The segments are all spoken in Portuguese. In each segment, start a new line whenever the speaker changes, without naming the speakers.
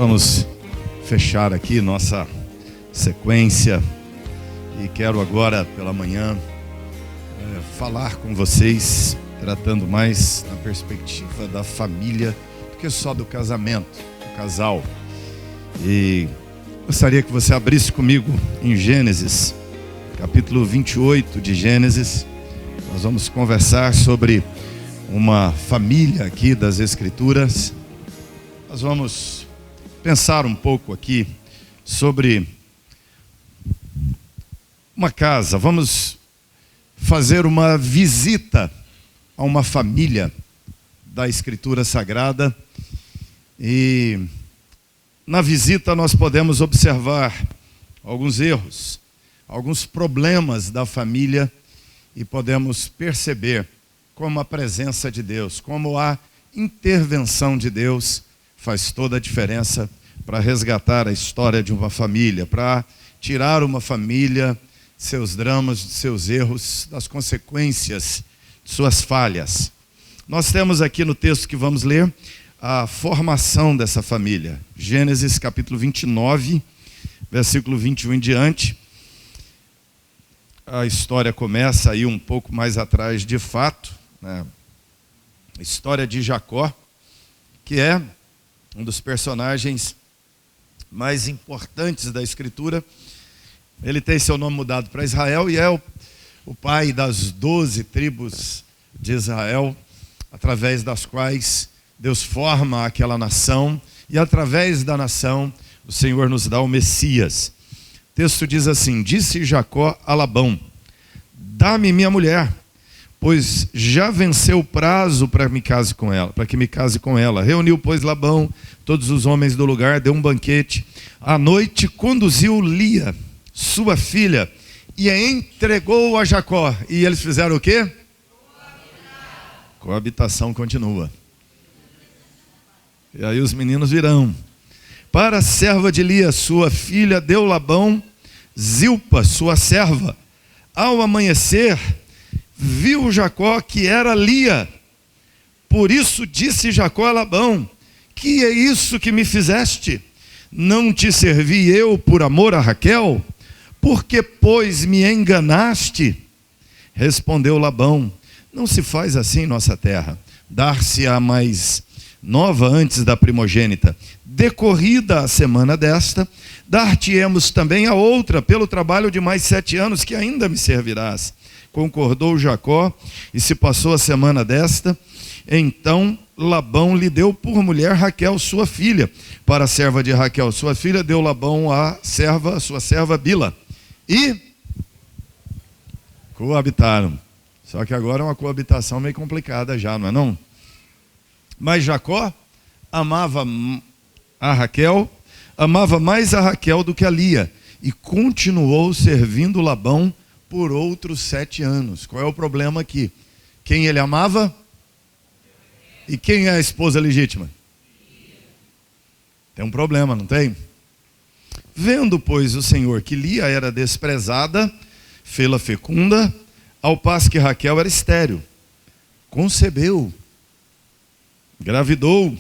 Vamos fechar aqui nossa sequência e quero agora pela manhã falar com vocês, tratando mais na perspectiva da família do que só do casamento, do casal. E gostaria que você abrisse comigo em Gênesis, capítulo 28 de Gênesis. Nós vamos conversar sobre uma família aqui das Escrituras. Nós vamos pensar um pouco aqui sobre uma casa. Vamos fazer uma visita a uma família da Escritura Sagrada. E na visita nós podemos observar alguns erros, alguns problemas da família e podemos perceber como a presença de Deus, como a intervenção de Deus faz toda a diferença para resgatar a história de uma família, para tirar uma família de seus dramas, de seus erros, das consequências de suas falhas. Nós temos aqui no texto que vamos ler a formação dessa família. Gênesis capítulo 29, versículo 21 em diante. A história começa aí um pouco mais atrás de fato, né? A história de Jacó, que é um dos personagens mais importantes da Escritura. Ele tem seu nome mudado para Israel e é o pai das 12 tribos de Israel, através das quais Deus forma aquela nação e através da nação o Senhor nos dá o Messias. O texto diz assim: disse Jacó a Labão: dá-me minha mulher, pois já venceu o prazo para que me case com ela. Reuniu, pois, Labão todos os homens do lugar, deu um banquete. À noite conduziu Lia, sua filha, e a entregou a Jacó. E eles fizeram o quê? Coabitação continua. E aí os meninos virão. Para a serva de Lia, sua filha, deu Labão Zilpa, sua serva. Ao amanhecer, viu Jacó que era Lia. Por isso disse Jacó a Labão: que é isso que me fizeste? Não te servi eu por amor a Raquel? Por que, pois, me enganaste? Respondeu Labão: não se faz assim em nossa terra. Dar-se-á mais nova antes da primogênita. Decorrida a semana desta, dar-te-emos também a outra, pelo trabalho de mais 7 anos, que ainda me servirás. Concordou Jacó, e se passou a semana desta. Então Labão lhe deu por mulher Raquel, sua filha. Para a serva de Raquel, sua filha, deu Labão sua serva Bila. E coabitaram. Só que agora é uma coabitação meio complicada já, não é não? Mas Jacó amava a Raquel, amava mais a Raquel do que a Lia, e continuou servindo Labão por outros 7 anos. Qual é o problema aqui? Quem ele amava? E quem é a esposa legítima? Tem um problema, não tem? Vendo, pois, o Senhor que Lia era desprezada, fê-la fecunda, ao passo que Raquel era estéril. Concebeu, gravidou,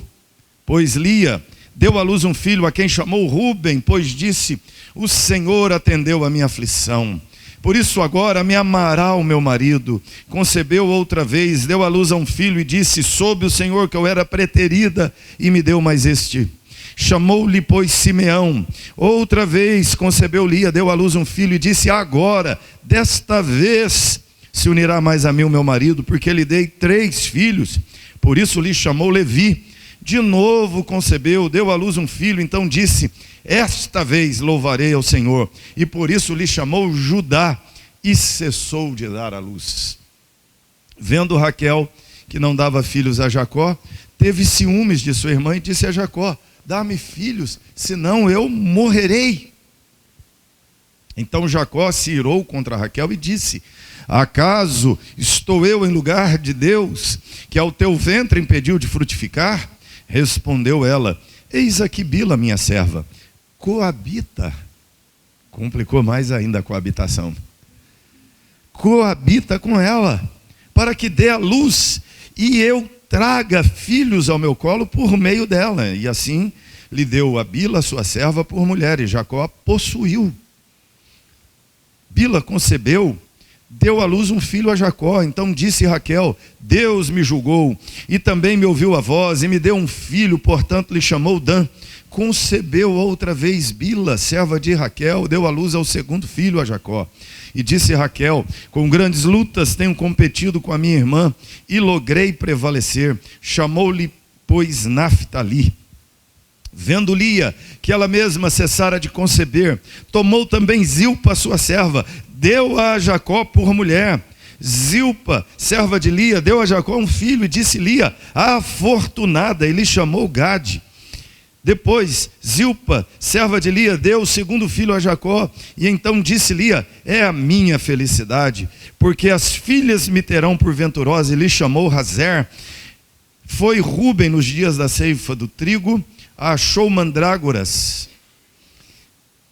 pois Lia deu à luz um filho, a quem chamou Ruben, pois disse: o Senhor atendeu a minha aflição. Por isso agora me amará o meu marido. Concebeu outra vez, deu à luz a um filho e disse: soube o Senhor que eu era preterida, e me deu mais este. Chamou-lhe, pois, Simeão. Outra vez concebeu Lia, deu à luz um filho e disse: agora, desta vez, se unirá mais a mim o meu marido, porque lhe dei 3 filhos. Por isso lhe chamou Levi. De novo concebeu, deu à luz um filho, então disse: esta vez louvarei ao Senhor. E por isso lhe chamou Judá, e cessou de dar à luz. Vendo Raquel que não dava filhos a Jacó, teve ciúmes de sua irmã e disse a Jacó: dá-me filhos, senão eu morrerei. Então Jacó se irou contra Raquel e disse: acaso estou eu em lugar de Deus, que ao teu ventre impediu de frutificar? Respondeu ela: eis aqui Bila, minha serva, coabita. Complicou mais ainda a coabitação. Coabita com ela, para que dê à luz, e eu traga filhos ao meu colo por meio dela. E assim lhe deu a Bila, sua serva, por mulher, e Jacó a possuiu. Bila concebeu, deu à luz um filho a Jacó. Então disse Raquel: Deus me julgou, e também me ouviu a voz, e me deu um filho, portanto lhe chamou Dan. Concebeu outra vez Bila, serva de Raquel, deu à luz ao segundo filho a Jacó. E disse Raquel: com grandes lutas tenho competido com a minha irmã, e logrei prevalecer. Chamou-lhe, pois, Naphtali. Vendo Lia que ela mesma cessara de conceber, tomou também Zilpa, sua serva, deu a Jacó por mulher. Zilpa, serva de Lia, deu a Jacó um filho, e disse Lia: afortunada, e lhe chamou Gade. Depois, Zilpa, serva de Lia, deu o segundo filho a Jacó, e então disse Lia: é a minha felicidade, porque as filhas me terão por venturosa, e lhe chamou Razer. Foi Rúben nos dias da ceifa do trigo, achou mandrágoras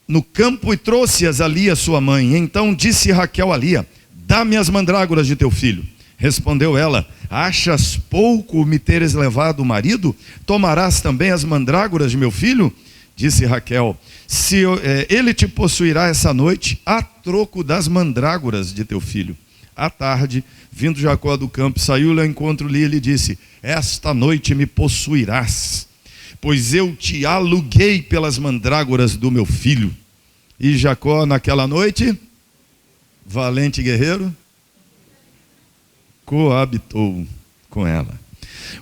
no campo e trouxe-as a Lia, sua mãe. Então disse Raquel a Lia: dá-me as mandrágoras de teu filho. Respondeu ela: achas pouco me teres levado o marido? Tomarás também as mandrágoras de meu filho? Disse Raquel: se ele te possuirá essa noite, a troco das mandrágoras de teu filho. À tarde, vindo Jacó do campo, saiu-lhe ao encontro Lia e lhe disse: esta noite me possuirás, pois eu te aluguei pelas mandrágoras do meu filho. E Jacó naquela noite, valente guerreiro, coabitou com ela.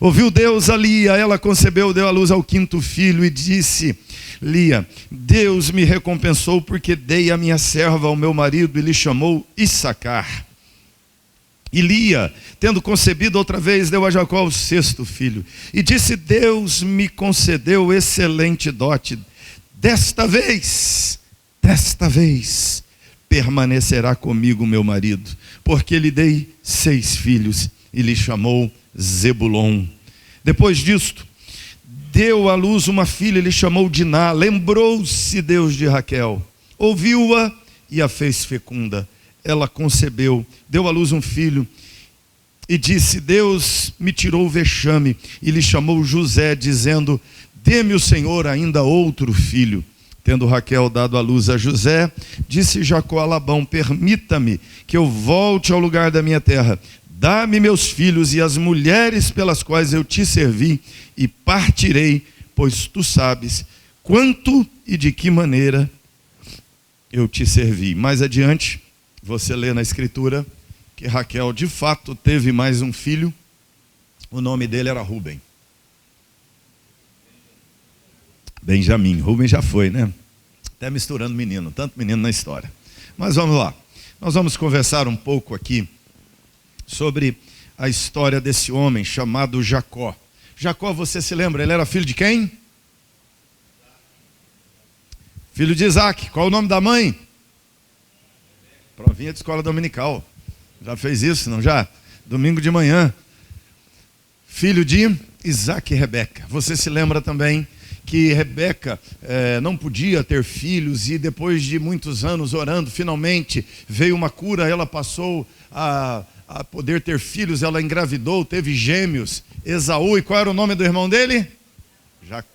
Ouviu Deus a Lia, ela concebeu, deu à luz ao quinto filho, e disse Lia: Deus me recompensou, porque dei a minha serva ao meu marido, e lhe chamou Issacar. E Lia, tendo concebido outra vez, deu a Jacó o sexto filho, e disse: Deus me concedeu excelente dote, desta vez permanecerá comigo meu marido, porque lhe dei 6 filhos, e lhe chamou Zebulon. Depois disto, deu à luz uma filha, e lhe chamou Diná. Lembrou-se Deus de Raquel, ouviu-a e a fez fecunda. Ela concebeu, deu à luz um filho, e disse: Deus me tirou o vexame, e lhe chamou José, dizendo: dê-me o Senhor ainda outro filho. Tendo Raquel dado à luz a José, disse Jacó a Labão: permita-me que eu volte ao lugar da minha terra, dá-me meus filhos e as mulheres pelas quais eu te servi, e partirei, pois tu sabes quanto e de que maneira eu te servi. Mais adiante, você lê na escritura que Raquel de fato teve mais um filho. O nome dele era Rúben. Benjamim, Rúben já foi, né? Até misturando menino, tanto menino na história. Mas vamos lá, nós vamos conversar um pouco aqui sobre a história desse homem chamado Jacó. Jacó, você se lembra, ele era filho de quem? Filho de Isaac. Qual o nome da mãe? Provinha de escola dominical. Já fez isso, não já? Domingo de manhã. Filho de Isaac e Rebeca. Você se lembra também que Rebeca não podia ter filhos, e depois de muitos anos orando, finalmente veio uma cura, ela passou a poder ter filhos, ela engravidou, teve gêmeos, Esaú. E qual era o nome do irmão dele? Jacó.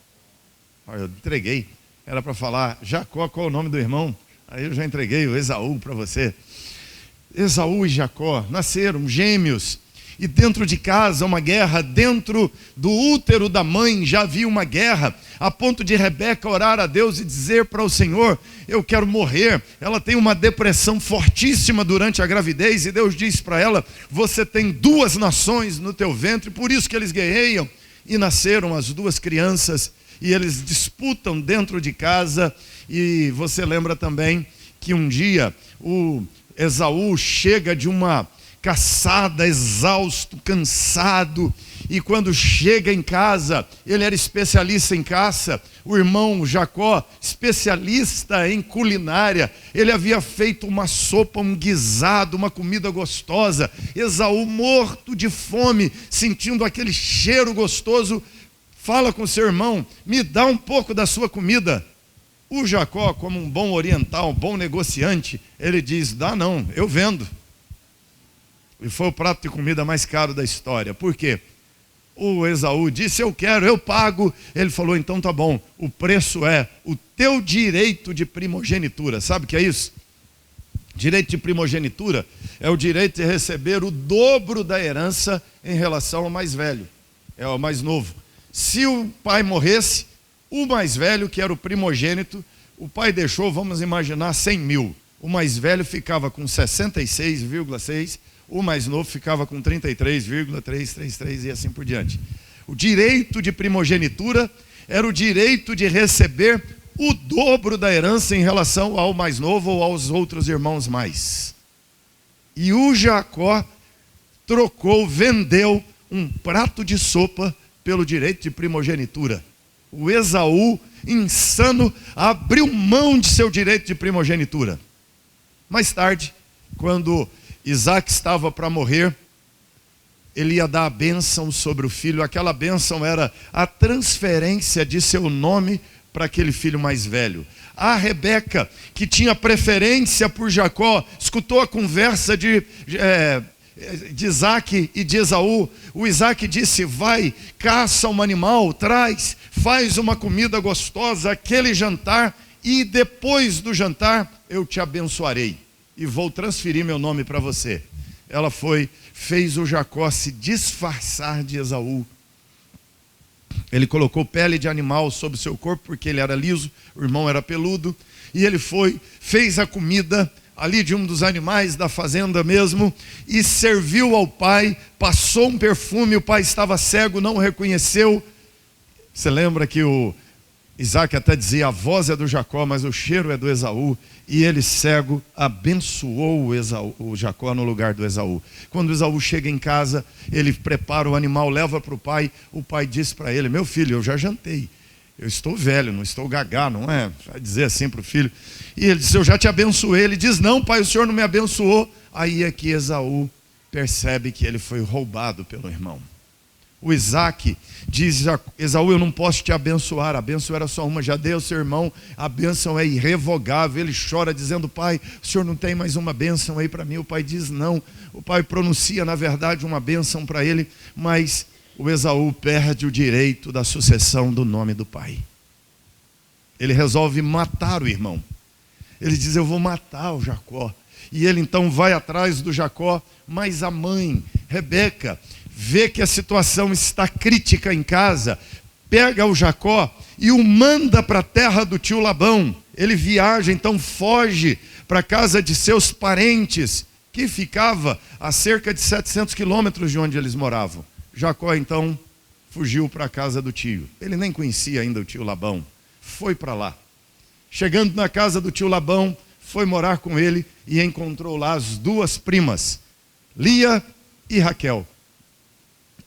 Eu entreguei, era para falar Jacó, qual é o nome do irmão? Aí eu já entreguei o Esaú para você. Esaú e Jacó nasceram gêmeos, e dentro de casa uma guerra, dentro do útero da mãe já havia uma guerra, a ponto de Rebeca orar a Deus e dizer para o Senhor: eu quero morrer. Ela tem uma depressão fortíssima durante a gravidez, e Deus diz para ela: você tem 2 nações no teu ventre. Por isso que eles guerreiam, e nasceram as 2 crianças, e eles disputam dentro de casa. E você lembra também que um dia o Esaú chega de uma caçada, exausto, cansado, e quando chega em casa, ele era especialista em caça, o irmão Jacó, especialista em culinária, ele havia feito uma sopa, um guisado, uma comida gostosa. Esaú, morto de fome, sentindo aquele cheiro gostoso, fala com seu irmão: me dá um pouco da sua comida. O Jacó, como um bom oriental, um bom negociante, ele diz: dá não, eu vendo. E foi o prato de comida mais caro da história. Por quê? o Esaú disse: eu quero, eu pago. Ele falou: então tá bom, o preço é o teu direito de primogenitura. Sabe o que é isso? Direito de primogenitura é o direito de receber o dobro da herança em relação ao mais velho, é o mais novo. Se o pai morresse, o mais velho, que era o primogênito, o pai deixou, vamos imaginar, 100 mil. O mais velho ficava com 66,6, o mais novo ficava com 33,333 e assim por diante. O direito de primogenitura era o direito de receber o dobro da herança em relação ao mais novo ou aos outros irmãos mais. E o Jacó trocou, vendeu um prato de sopa pelo direito de primogenitura. O Esaú, insano, abriu mão de seu direito de primogenitura. Mais tarde, quando Isaac estava para morrer, ele ia dar a bênção sobre o filho. Aquela bênção era a transferência de seu nome para aquele filho mais velho. A Rebeca, que tinha preferência por Jacó, escutou a conversa de Isaac e de Esaú. O Isaac disse: vai, caça um animal, traz, faz uma comida gostosa, aquele jantar, e depois do jantar eu te abençoarei e vou transferir meu nome para você. Ela foi, fez o Jacó se disfarçar de Esaú. Ele colocou pele de animal sobre o seu corpo, porque ele era liso, o irmão era peludo, e ele foi, fez a comida ali de um dos animais da fazenda mesmo, e serviu ao pai, passou um perfume, o pai estava cego, não o reconheceu. Você lembra que o Isaac até dizia: a voz é do Jacó, mas o cheiro é do Esaú. E ele, cego, abençoou o Jacó no lugar do Esaú. Quando Esaú chega em casa, ele prepara o animal, leva para o pai diz para ele: meu filho, eu já jantei, eu estou velho, não estou gagá, não é? Vai dizer assim para o filho. E ele diz: eu já te abençoei. Ele diz: não, pai, o senhor não me abençoou. Aí é que Esaú percebe que ele foi roubado pelo irmão. O Isaac diz: Esaú, eu não posso te abençoar, a bênção era só uma, já dei ao seu irmão, a bênção é irrevogável. Ele chora dizendo: pai, o senhor não tem mais uma bênção aí para mim? O pai diz: não. O pai pronuncia na verdade uma bênção para ele, mas o Esaú perde o direito da sucessão do nome do pai. Ele resolve matar o irmão. Ele diz: eu vou matar o Jacó. E ele então vai atrás do Jacó, mas a mãe, Rebeca, vê que a situação está crítica em casa, pega o Jacó e o manda para a terra do tio Labão. Ele viaja, então foge para a casa de seus parentes, que ficava a cerca de 700 quilômetros de onde eles moravam. Jacó então fugiu para a casa do tio. Ele nem conhecia ainda o tio Labão. Foi para lá. Chegando na casa do tio Labão, foi morar com ele e encontrou lá as duas primas, Lia e Raquel.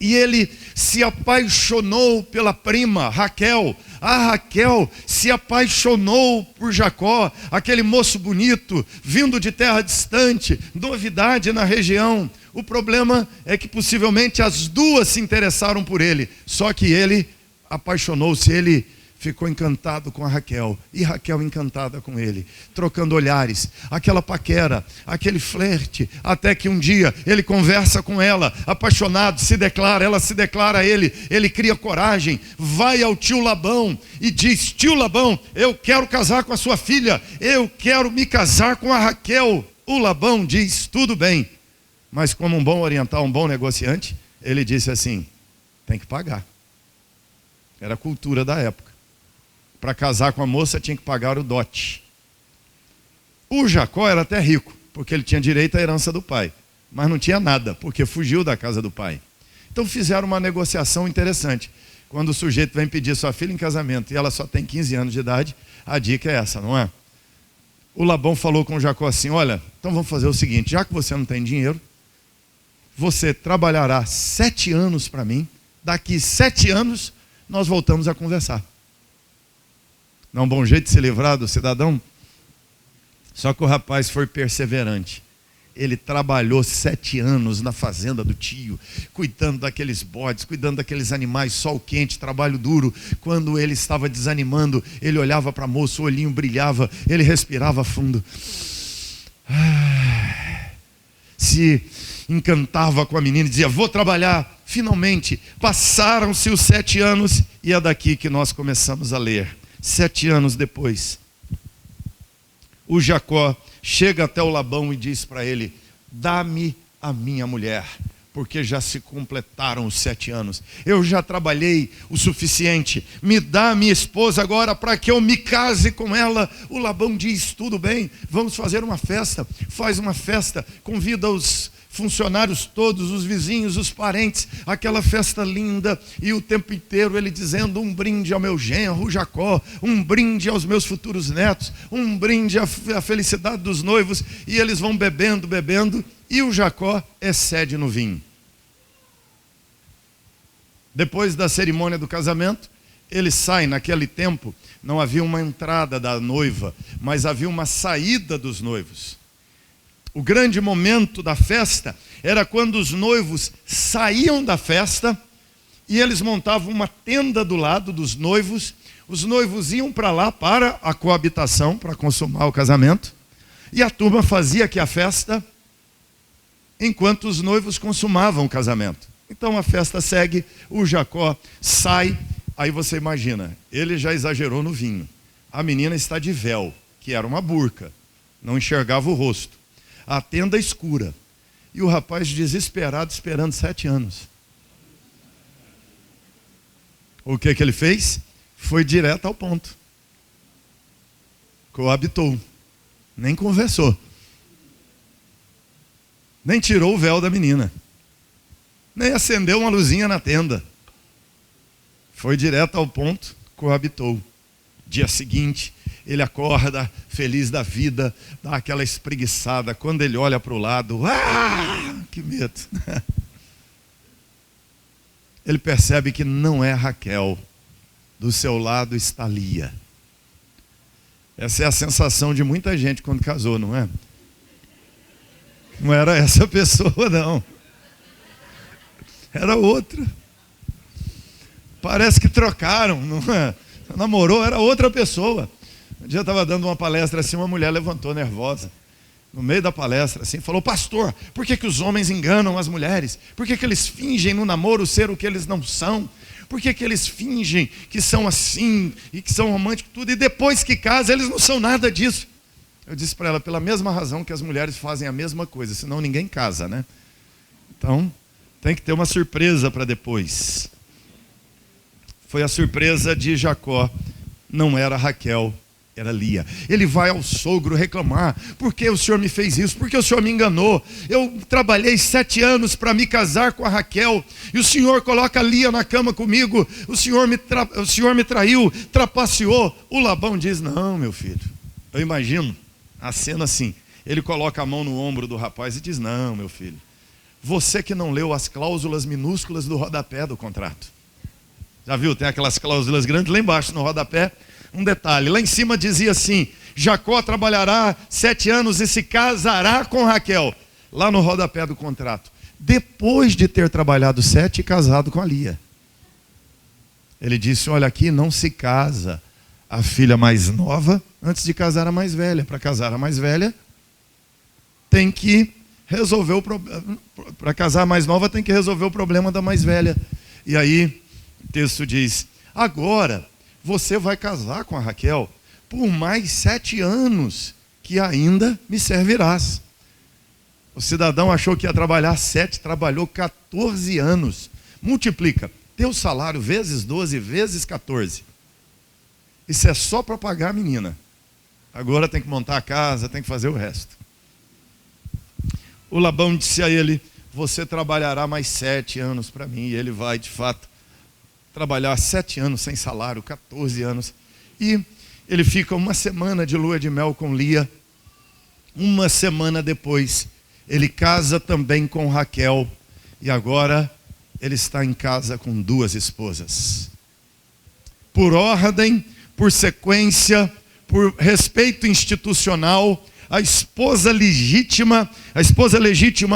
E ele se apaixonou pela prima Raquel. A Raquel se apaixonou por Jacó, aquele moço bonito, vindo de terra distante, novidade na região. O problema é que possivelmente as duas se interessaram por ele, só que ele apaixonou-se, ele ficou encantado com a Raquel, e Raquel encantada com ele, trocando olhares, aquela paquera, aquele flerte, até que um dia ele conversa com ela, apaixonado, se declara, ela se declara a ele, ele cria coragem, vai ao tio Labão e diz: tio Labão, eu quero casar com a sua filha, eu quero me casar com a Raquel. O Labão diz: tudo bem, mas como um bom oriental, um bom negociante, ele disse assim: tem que pagar. Era a cultura da época. Para casar com a moça tinha que pagar o dote. O Jacó era até rico, porque ele tinha direito à herança do pai, mas não tinha nada, porque fugiu da casa do pai. Então fizeram uma negociação interessante. Quando o sujeito vem pedir sua filha em casamento e ela só tem 15 anos de idade, a dica é essa, não é? O Labão falou com o Jacó assim: olha, então vamos fazer o seguinte, já que você não tem dinheiro, você trabalhará 7 anos para mim, daqui 7 anos nós voltamos a conversar. Não é um bom jeito de se livrar do cidadão? Só que o rapaz foi perseverante. Ele trabalhou 7 anos na fazenda do tio, cuidando daqueles bodes, cuidando daqueles animais, sol quente, trabalho duro. Quando ele estava desanimando, ele olhava para a moça, o olhinho brilhava, ele respirava fundo. Se encantava com a menina e dizia: vou trabalhar. Finalmente, passaram-se os 7 anos e é daqui que nós começamos a ler. 7 anos depois, o Jacó chega até o Labão e diz para ele: dá-me a minha mulher, porque já se completaram os 7 anos. Eu já trabalhei o suficiente. Me dá a minha esposa agora para que eu me case com ela. O Labão diz: tudo bem, vamos fazer uma festa. Faz uma festa, convida os funcionários todos, os vizinhos, os parentes, aquela festa linda, e o tempo inteiro ele dizendo: um brinde ao meu genro Jacó, um brinde aos meus futuros netos, um brinde à felicidade dos noivos. E eles vão bebendo, e o Jacó excede no vinho. Depois da cerimônia do casamento, ele sai. Naquele tempo não havia uma entrada da noiva, mas havia uma saída dos noivos. O grande momento da festa era quando os noivos saíam da festa e eles montavam uma tenda do lado dos noivos. Os noivos iam para lá para a coabitação, para consumar o casamento, e a turma fazia aqui a festa enquanto os noivos consumavam o casamento. Então a festa segue, o Jacó sai. Aí você imagina, ele já exagerou no vinho. A menina está de véu, que era uma burca, não enxergava o rosto. A tenda escura. E o rapaz desesperado, esperando 7 anos. O que ele fez? Foi direto ao ponto. Coabitou. Nem conversou. Nem tirou o véu da menina. Nem acendeu uma luzinha na tenda. Foi direto ao ponto, coabitou. Dia seguinte, ele acorda feliz da vida, dá aquela espreguiçada. Quando ele olha para o lado, que medo. Ele percebe que não é Raquel. Do seu lado está Lia. Essa é a sensação de muita gente quando casou, não é? Não era essa pessoa, não. Era outra. Parece que trocaram, não é? Namorou, era outra pessoa. Um dia eu estava dando uma palestra assim, uma mulher levantou nervosa, no meio da palestra assim, falou: pastor, por que os homens enganam as mulheres? Por que eles fingem no namoro ser o que eles não são? Por que eles fingem que são assim, e que são românticos tudo, e depois que casam eles não são nada disso? Eu disse para ela: pela mesma razão que as mulheres fazem a mesma coisa, senão ninguém casa, né? Então, tem que ter uma surpresa para depois. Foi a surpresa de Jacó, não era Raquel, era Lia. Ele vai ao sogro reclamar: por que o senhor me fez isso? Por que o senhor me enganou? Eu trabalhei 7 anos para me casar com a Raquel, e o senhor coloca a Lia na cama comigo. O senhor me traiu, trapaceou. O Labão diz: não, meu filho. Eu imagino a cena assim, ele coloca a mão no ombro do rapaz e diz: não, meu filho, você que não leu as cláusulas minúsculas do rodapé do contrato. Já viu? Tem aquelas cláusulas grandes lá embaixo no rodapé. Um detalhe, lá em cima dizia assim: Jacó trabalhará 7 anos e se casará com Raquel. Lá no rodapé do contrato, depois de ter trabalhado 7 e casado com a Lia. Ele disse: olha, aqui não se casa a filha mais nova antes de casar a mais velha. Para casar a mais velha, tem que resolver o problema. Para casar a mais nova, tem que resolver o problema da mais velha. E aí o texto diz: agora você vai casar com a Raquel por mais 7 anos, que ainda me servirás. O cidadão achou que ia trabalhar 7, trabalhou 14 anos. Multiplica teu salário vezes 12, vezes 14. Isso é só para pagar a menina. Agora tem que montar a casa, tem que fazer o resto. O Labão disse a ele: você trabalhará mais 7 anos para mim. E ele vai, de fato, trabalhar 7 anos sem salário, 14 anos. E ele fica uma semana de lua de mel com Lia. Uma semana depois, ele casa também com Raquel. E agora ele está em casa com 2 esposas. Por ordem, por sequência, por respeito institucional, a esposa legítima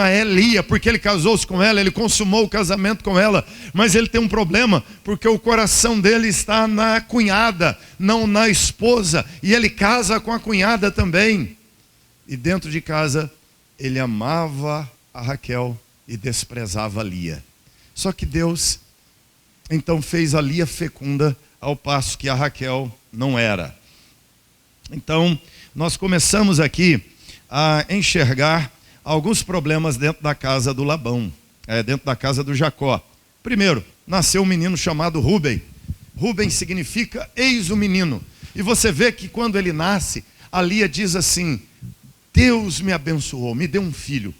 é Lia, porque ele casou-se com ela, ele consumou o casamento com ela. Mas ele tem um problema, porque o coração dele está na cunhada, não na esposa. E ele casa com a cunhada também. E dentro de casa, ele amava a Raquel e desprezava a Lia. Só que Deus então fez a Lia fecunda, ao passo que a Raquel não era. Então, nós começamos aqui a enxergar alguns problemas dentro da casa do Labão, dentro da casa do Jacó. Primeiro, nasceu um menino chamado Rúben. Rúben significa eis o menino. E você vê que quando ele nasce, a Lia diz assim: Deus me abençoou, me deu um filho.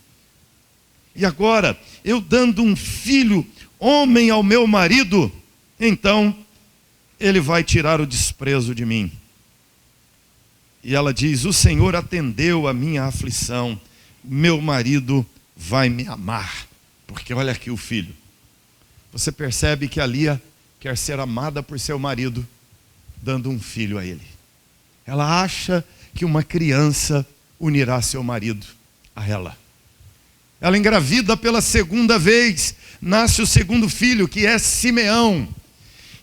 E agora, eu dando um filho, homem ao meu marido, então ele vai tirar o desprezo de mim. E ela diz: o Senhor atendeu a minha aflição, meu marido vai me amar. Porque olha aqui o filho. Você percebe que a Lia quer ser amada por seu marido, dando um filho a ele. Ela acha que uma criança unirá seu marido a ela. Ela engravida pela segunda vez, nasce o segundo filho, que é Simeão.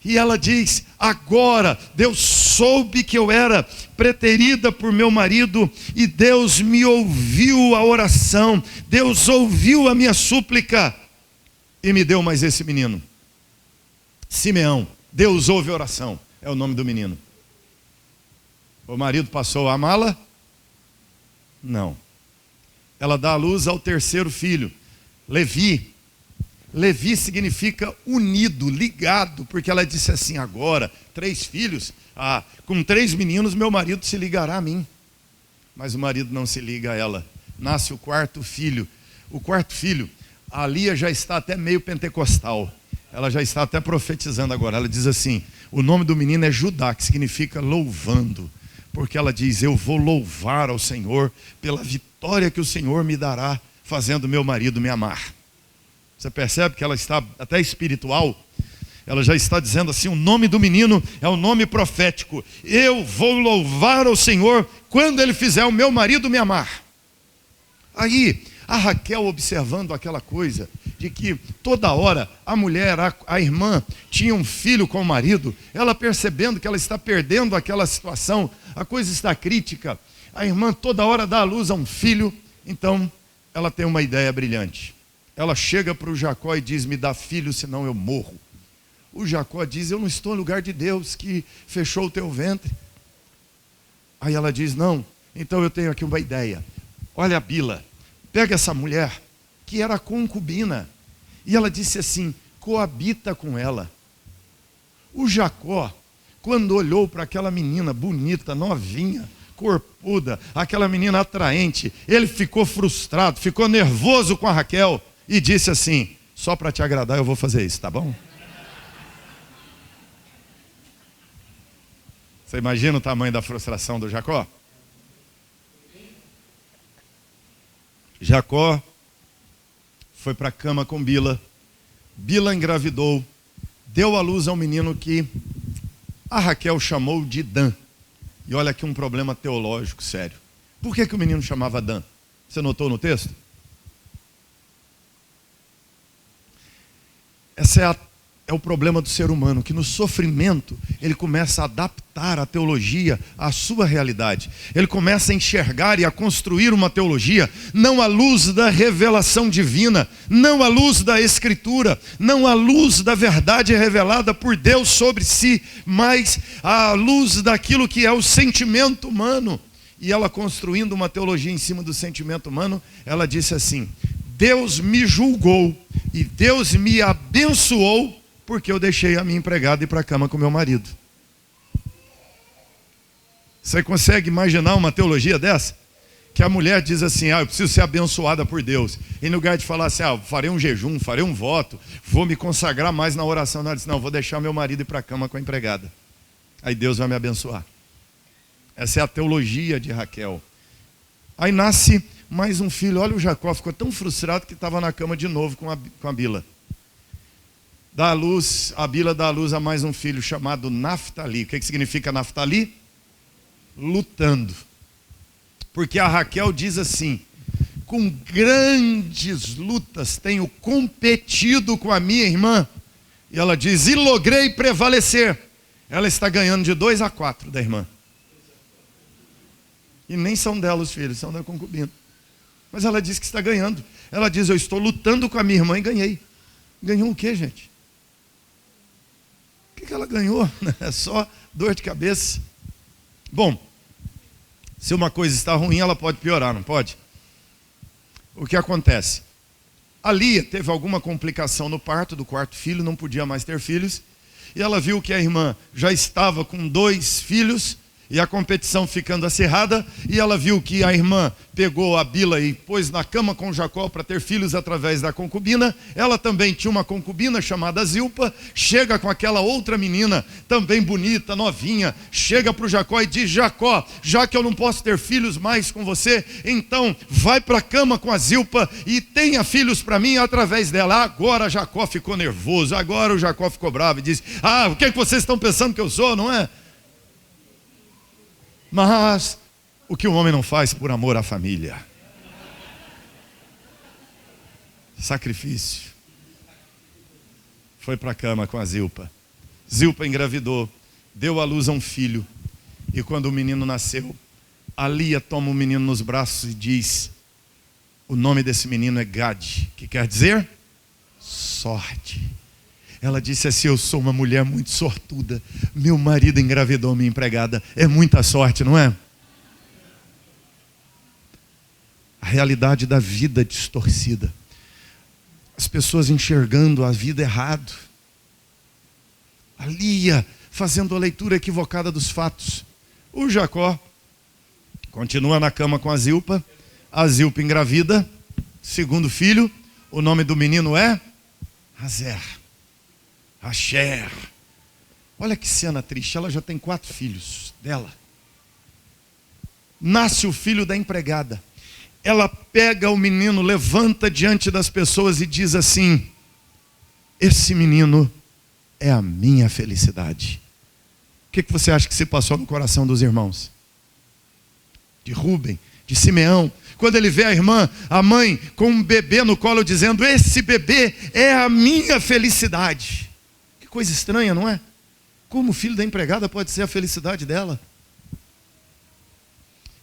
E ela diz: agora Deus soube que eu era preterida por meu marido, e Deus me ouviu a oração, Deus ouviu a minha súplica, e me deu mais esse menino. Simeão, Deus ouve a oração, é o nome do menino. O marido passou a amá-la? Não. Ela dá à luz ao terceiro filho, Levi. Levi significa unido, ligado, porque ela disse assim: agora, 3 filhos, com 3 meninos meu marido se ligará a mim. Mas o marido não se liga a ela. Nasce o quarto filho. O quarto filho, a Lia já está até meio pentecostal. Ela já está até profetizando agora. Ela diz assim: o nome do menino é Judá, que significa louvando. Porque ela diz: eu vou louvar ao Senhor pela vitória que o Senhor me dará, fazendo meu marido me amar. Você percebe que ela está até espiritual? Ela já está dizendo assim: o nome do menino é o nome profético. Eu vou louvar ao Senhor quando ele fizer o meu marido me amar. Aí, a Raquel, observando aquela coisa de que toda hora a mulher, a irmã, tinha um filho com o marido, ela percebendo que ela está perdendo aquela situação, a coisa está crítica, a irmã toda hora dá à luz a um filho, então ela tem uma ideia brilhante. Ela chega para o Jacó e diz: me dá filho, senão eu morro. O Jacó diz: eu não estou no lugar de Deus que fechou o teu ventre. Aí ela diz: não, então eu tenho aqui uma ideia. Olha a Bila, pega essa mulher, que era concubina, e ela disse assim: coabita com ela. O Jacó, quando olhou para aquela menina bonita, novinha, corpuda, aquela menina atraente, ele ficou frustrado, ficou nervoso com a Raquel, e disse assim: só para te agradar eu vou fazer isso, tá bom? Você imagina o tamanho da frustração do Jacó? Jacó foi para a cama com Bila. Bila engravidou, deu à luz a um menino que a Raquel chamou de Dan. E olha aqui um problema teológico sério. Por que o menino chamava Dan? Você notou no texto? Esse é o problema do ser humano, que no sofrimento ele começa a adaptar a teologia à sua realidade. Ele começa a enxergar e a construir uma teologia não à luz da revelação divina, não à luz da Escritura, não à luz da verdade revelada por Deus sobre si, mas à luz daquilo que é o sentimento humano. E ela, construindo uma teologia em cima do sentimento humano, ela disse assim: Deus me julgou e Deus me abençoou porque eu deixei a minha empregada ir para a cama com meu marido. Você consegue imaginar uma teologia dessa? Que a mulher diz assim: eu preciso ser abençoada por Deus. E no lugar de falar assim: farei um jejum, farei um voto, vou me consagrar mais na oração, ela diz: não, vou deixar meu marido ir para a cama com a empregada. Aí Deus vai me abençoar. Essa é a teologia de Raquel. Aí nasce mais um filho. Olha, o Jacó ficou tão frustrado que estava na cama de novo com a Bila. A Bila dá à luz a mais um filho chamado Naftali. O que significa Naftali? Lutando. Porque a Raquel diz assim: com grandes lutas tenho competido com a minha irmã. E ela diz: e logrei prevalecer. Ela está ganhando de 2-4 da irmã. E nem são dela os filhos, são da concubina. Mas ela diz que está ganhando. Ela diz, eu estou lutando com a minha irmã e ganhei. Ganhou o quê, gente? O que ela ganhou? É só dor de cabeça. Bom, se uma coisa está ruim, ela pode piorar, não pode? O que acontece? A Lia teve alguma complicação no parto do quarto filho, não podia mais ter filhos, e ela viu que a irmã já estava com 2 filhos, e a competição ficando acirrada, e ela viu que a irmã pegou a Bila e pôs na cama com Jacó para ter filhos através da concubina. Ela também tinha uma concubina chamada Zilpa, chega com aquela outra menina, também bonita, novinha, chega para o Jacó e diz, Jacó, já que eu não posso ter filhos mais com você, então vai para a cama com a Zilpa e tenha filhos para mim através dela. Agora Jacó ficou nervoso, agora o Jacó ficou bravo e disse, o que vocês estão pensando que eu sou, não é? Mas o que o homem não faz por amor à família? Sacrifício. Foi para a cama com a Zilpa. Zilpa engravidou, deu à luz a um filho. E quando o menino nasceu, a Lia toma o menino nos braços e diz, o nome desse menino é Gad, que quer dizer sorte. Ela disse assim, eu sou uma mulher muito sortuda, meu marido engravidou minha empregada, é muita sorte, não é? A realidade da vida distorcida, as pessoas enxergando a vida errado, a Lia fazendo a leitura equivocada dos fatos. O Jacó continua na cama com a Zilpa engravida, segundo filho, o nome do menino é Azer. Asher. Olha que cena triste, ela já tem 4 filhos dela. Nasce o filho da empregada. Ela pega o menino, levanta diante das pessoas e diz assim, esse menino é a minha felicidade. O que você acha que se passou no coração dos irmãos? De Rúben, de Simeão, quando ele vê a irmã, a mãe, com um bebê no colo dizendo, esse bebê é a minha felicidade. Coisa estranha, não é? Como o filho da empregada pode ser a felicidade dela?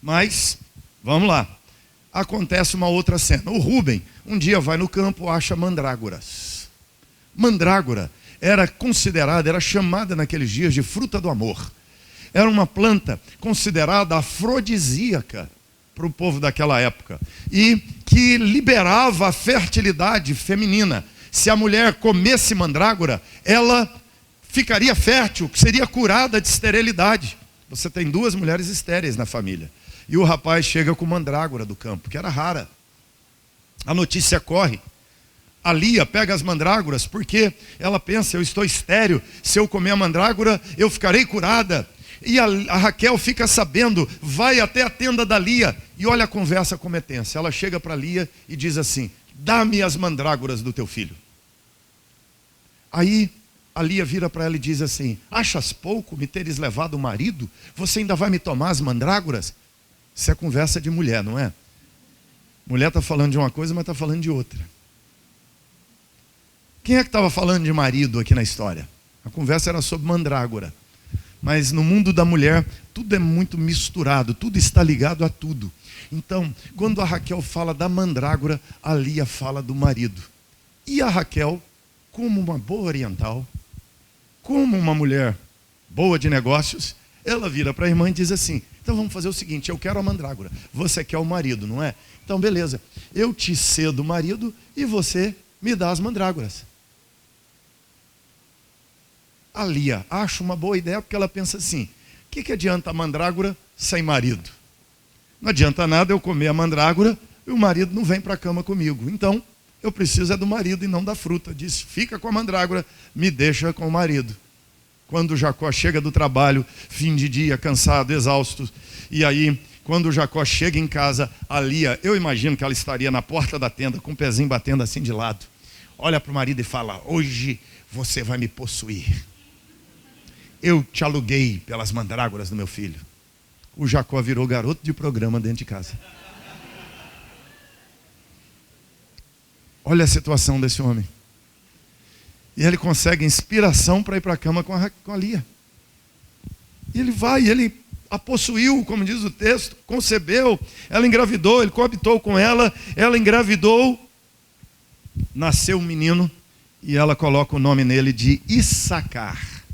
Mas, vamos lá. Acontece uma outra cena. O Rúben, um dia vai no campo, acha mandrágoras. Mandrágora era considerada, era chamada naqueles dias de fruta do amor. Era uma planta considerada afrodisíaca para o povo daquela época. E que liberava a fertilidade feminina. Se a mulher comesse mandrágora, ela ficaria fértil, seria curada de esterilidade. Você tem 2 mulheres estéreis na família. E o rapaz chega com mandrágora do campo, que era rara. A notícia corre. A Lia pega as mandrágoras, porque ela pensa, eu estou estéril, se eu comer a mandrágora, eu ficarei curada. E a Raquel fica sabendo, vai até a tenda da Lia, e olha a conversa como é tensa. Ela chega para Lia e diz assim, dá-me as mandrágoras do teu filho. Aí a Lia vira para ela e diz assim, achas pouco me teres levado o marido? Você ainda vai me tomar as mandrágoras? Isso é conversa de mulher, não é? Mulher está falando de uma coisa, mas está falando de outra. Quem é que estava falando de marido aqui na história? A conversa era sobre mandrágora. Mas no mundo da mulher, tudo é muito misturado, tudo está ligado a tudo. Então, quando a Raquel fala da mandrágora, a Lia fala do marido. E a Raquel, como uma boa oriental, como uma mulher boa de negócios, ela vira para a irmã e diz assim, então vamos fazer o seguinte, eu quero a mandrágora, você quer o marido, não é? Então beleza, eu te cedo o marido e você me dá as mandrágoras. A Lia acha uma boa ideia porque ela pensa assim, o que adianta a mandrágora sem marido? Não adianta nada eu comer a mandrágora e o marido não vem para a cama comigo. Então, eu preciso é do marido e não da fruta. Diz, fica com a mandrágora, me deixa com o marido. Quando Jacó chega do trabalho, fim de dia, cansado, exausto, e aí, quando Jacó chega em casa, a Lia, eu imagino que ela estaria na porta da tenda, com o pezinho batendo assim de lado. Olha para o marido e fala, hoje você vai me possuir. Eu te aluguei pelas mandrágoras do meu filho. O Jacó virou garoto de programa dentro de casa. Olha a situação desse homem. E ele consegue inspiração para ir para a cama com a Lia. E ele vai, ele a possuiu, como diz o texto, concebeu, ela engravidou, ele coabitou com ela engravidou, nasceu um menino, e ela coloca o nome nele de Issacar.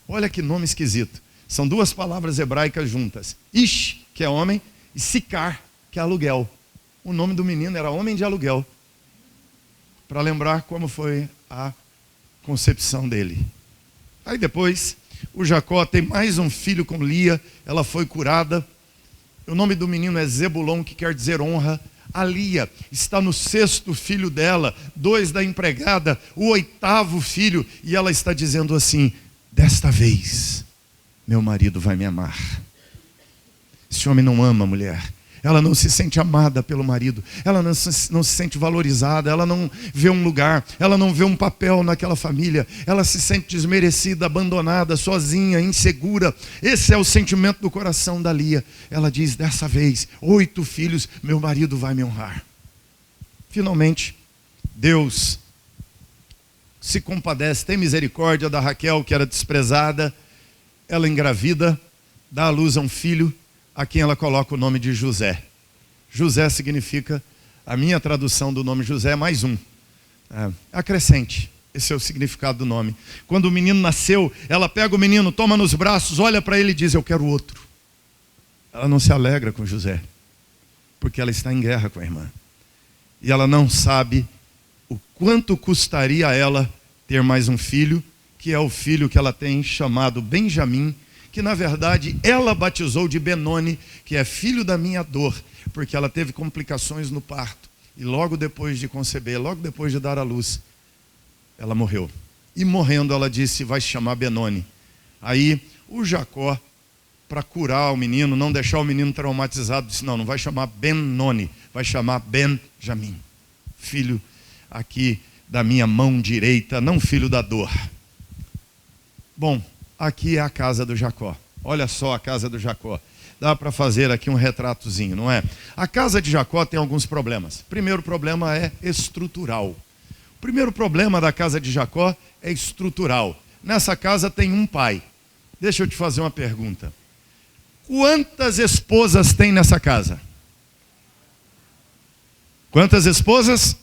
Olha que nome esquisito. São duas palavras hebraicas juntas. Ish, que é homem, e Sicar, que é aluguel. O nome do menino era homem de aluguel. Para lembrar como foi a concepção dele. Aí depois, o Jacó tem mais um filho com Lia, ela foi curada. O nome do menino é Zebulon, que quer dizer honra. A Lia está no 6º filho dela, 2 da empregada, o 8º filho, e ela está dizendo assim: desta vez, meu marido vai me amar. Esse homem não ama a mulher. Ela não se sente amada pelo marido, ela não se sente valorizada, ela não vê um lugar, ela não vê um papel naquela família, ela se sente desmerecida, abandonada, sozinha, insegura. Esse é o sentimento do coração da Lia. Ela diz: dessa vez, 8 filhos, meu marido vai me honrar. Finalmente, Deus se compadece, tem misericórdia da Raquel, que era desprezada. Ela engravida, dá à luz a um filho, a quem ela coloca o nome de José. José significa, a minha tradução do nome José é mais um. Acrescente, esse é o significado do nome. Quando o menino nasceu, ela pega o menino, toma nos braços, olha para ele e diz: eu quero outro. Ela não se alegra com José, porque ela está em guerra com a irmã. E ela não sabe o quanto custaria a ela ter mais um filho, que é o filho que ela tem chamado Benjamim, que na verdade ela batizou de Benoni, que é filho da minha dor, porque ela teve complicações no parto, e logo depois de conceber, logo depois de dar à luz, ela morreu. E morrendo ela disse: vai se chamar Benoni. Aí o Jacó, para curar o menino, não deixar o menino traumatizado, disse: não vai chamar Benoni, vai chamar Benjamim, filho aqui da minha mão direita, não filho da dor. Bom, aqui é a casa do Jacó. Olha só a casa do Jacó. Dá para fazer aqui um retratozinho, não é? A casa de Jacó tem alguns problemas. O primeiro problema é estrutural. O primeiro problema da casa de Jacó é estrutural. Nessa casa tem um pai. Deixa eu te fazer uma pergunta. Quantas esposas tem nessa casa? Quantas esposas?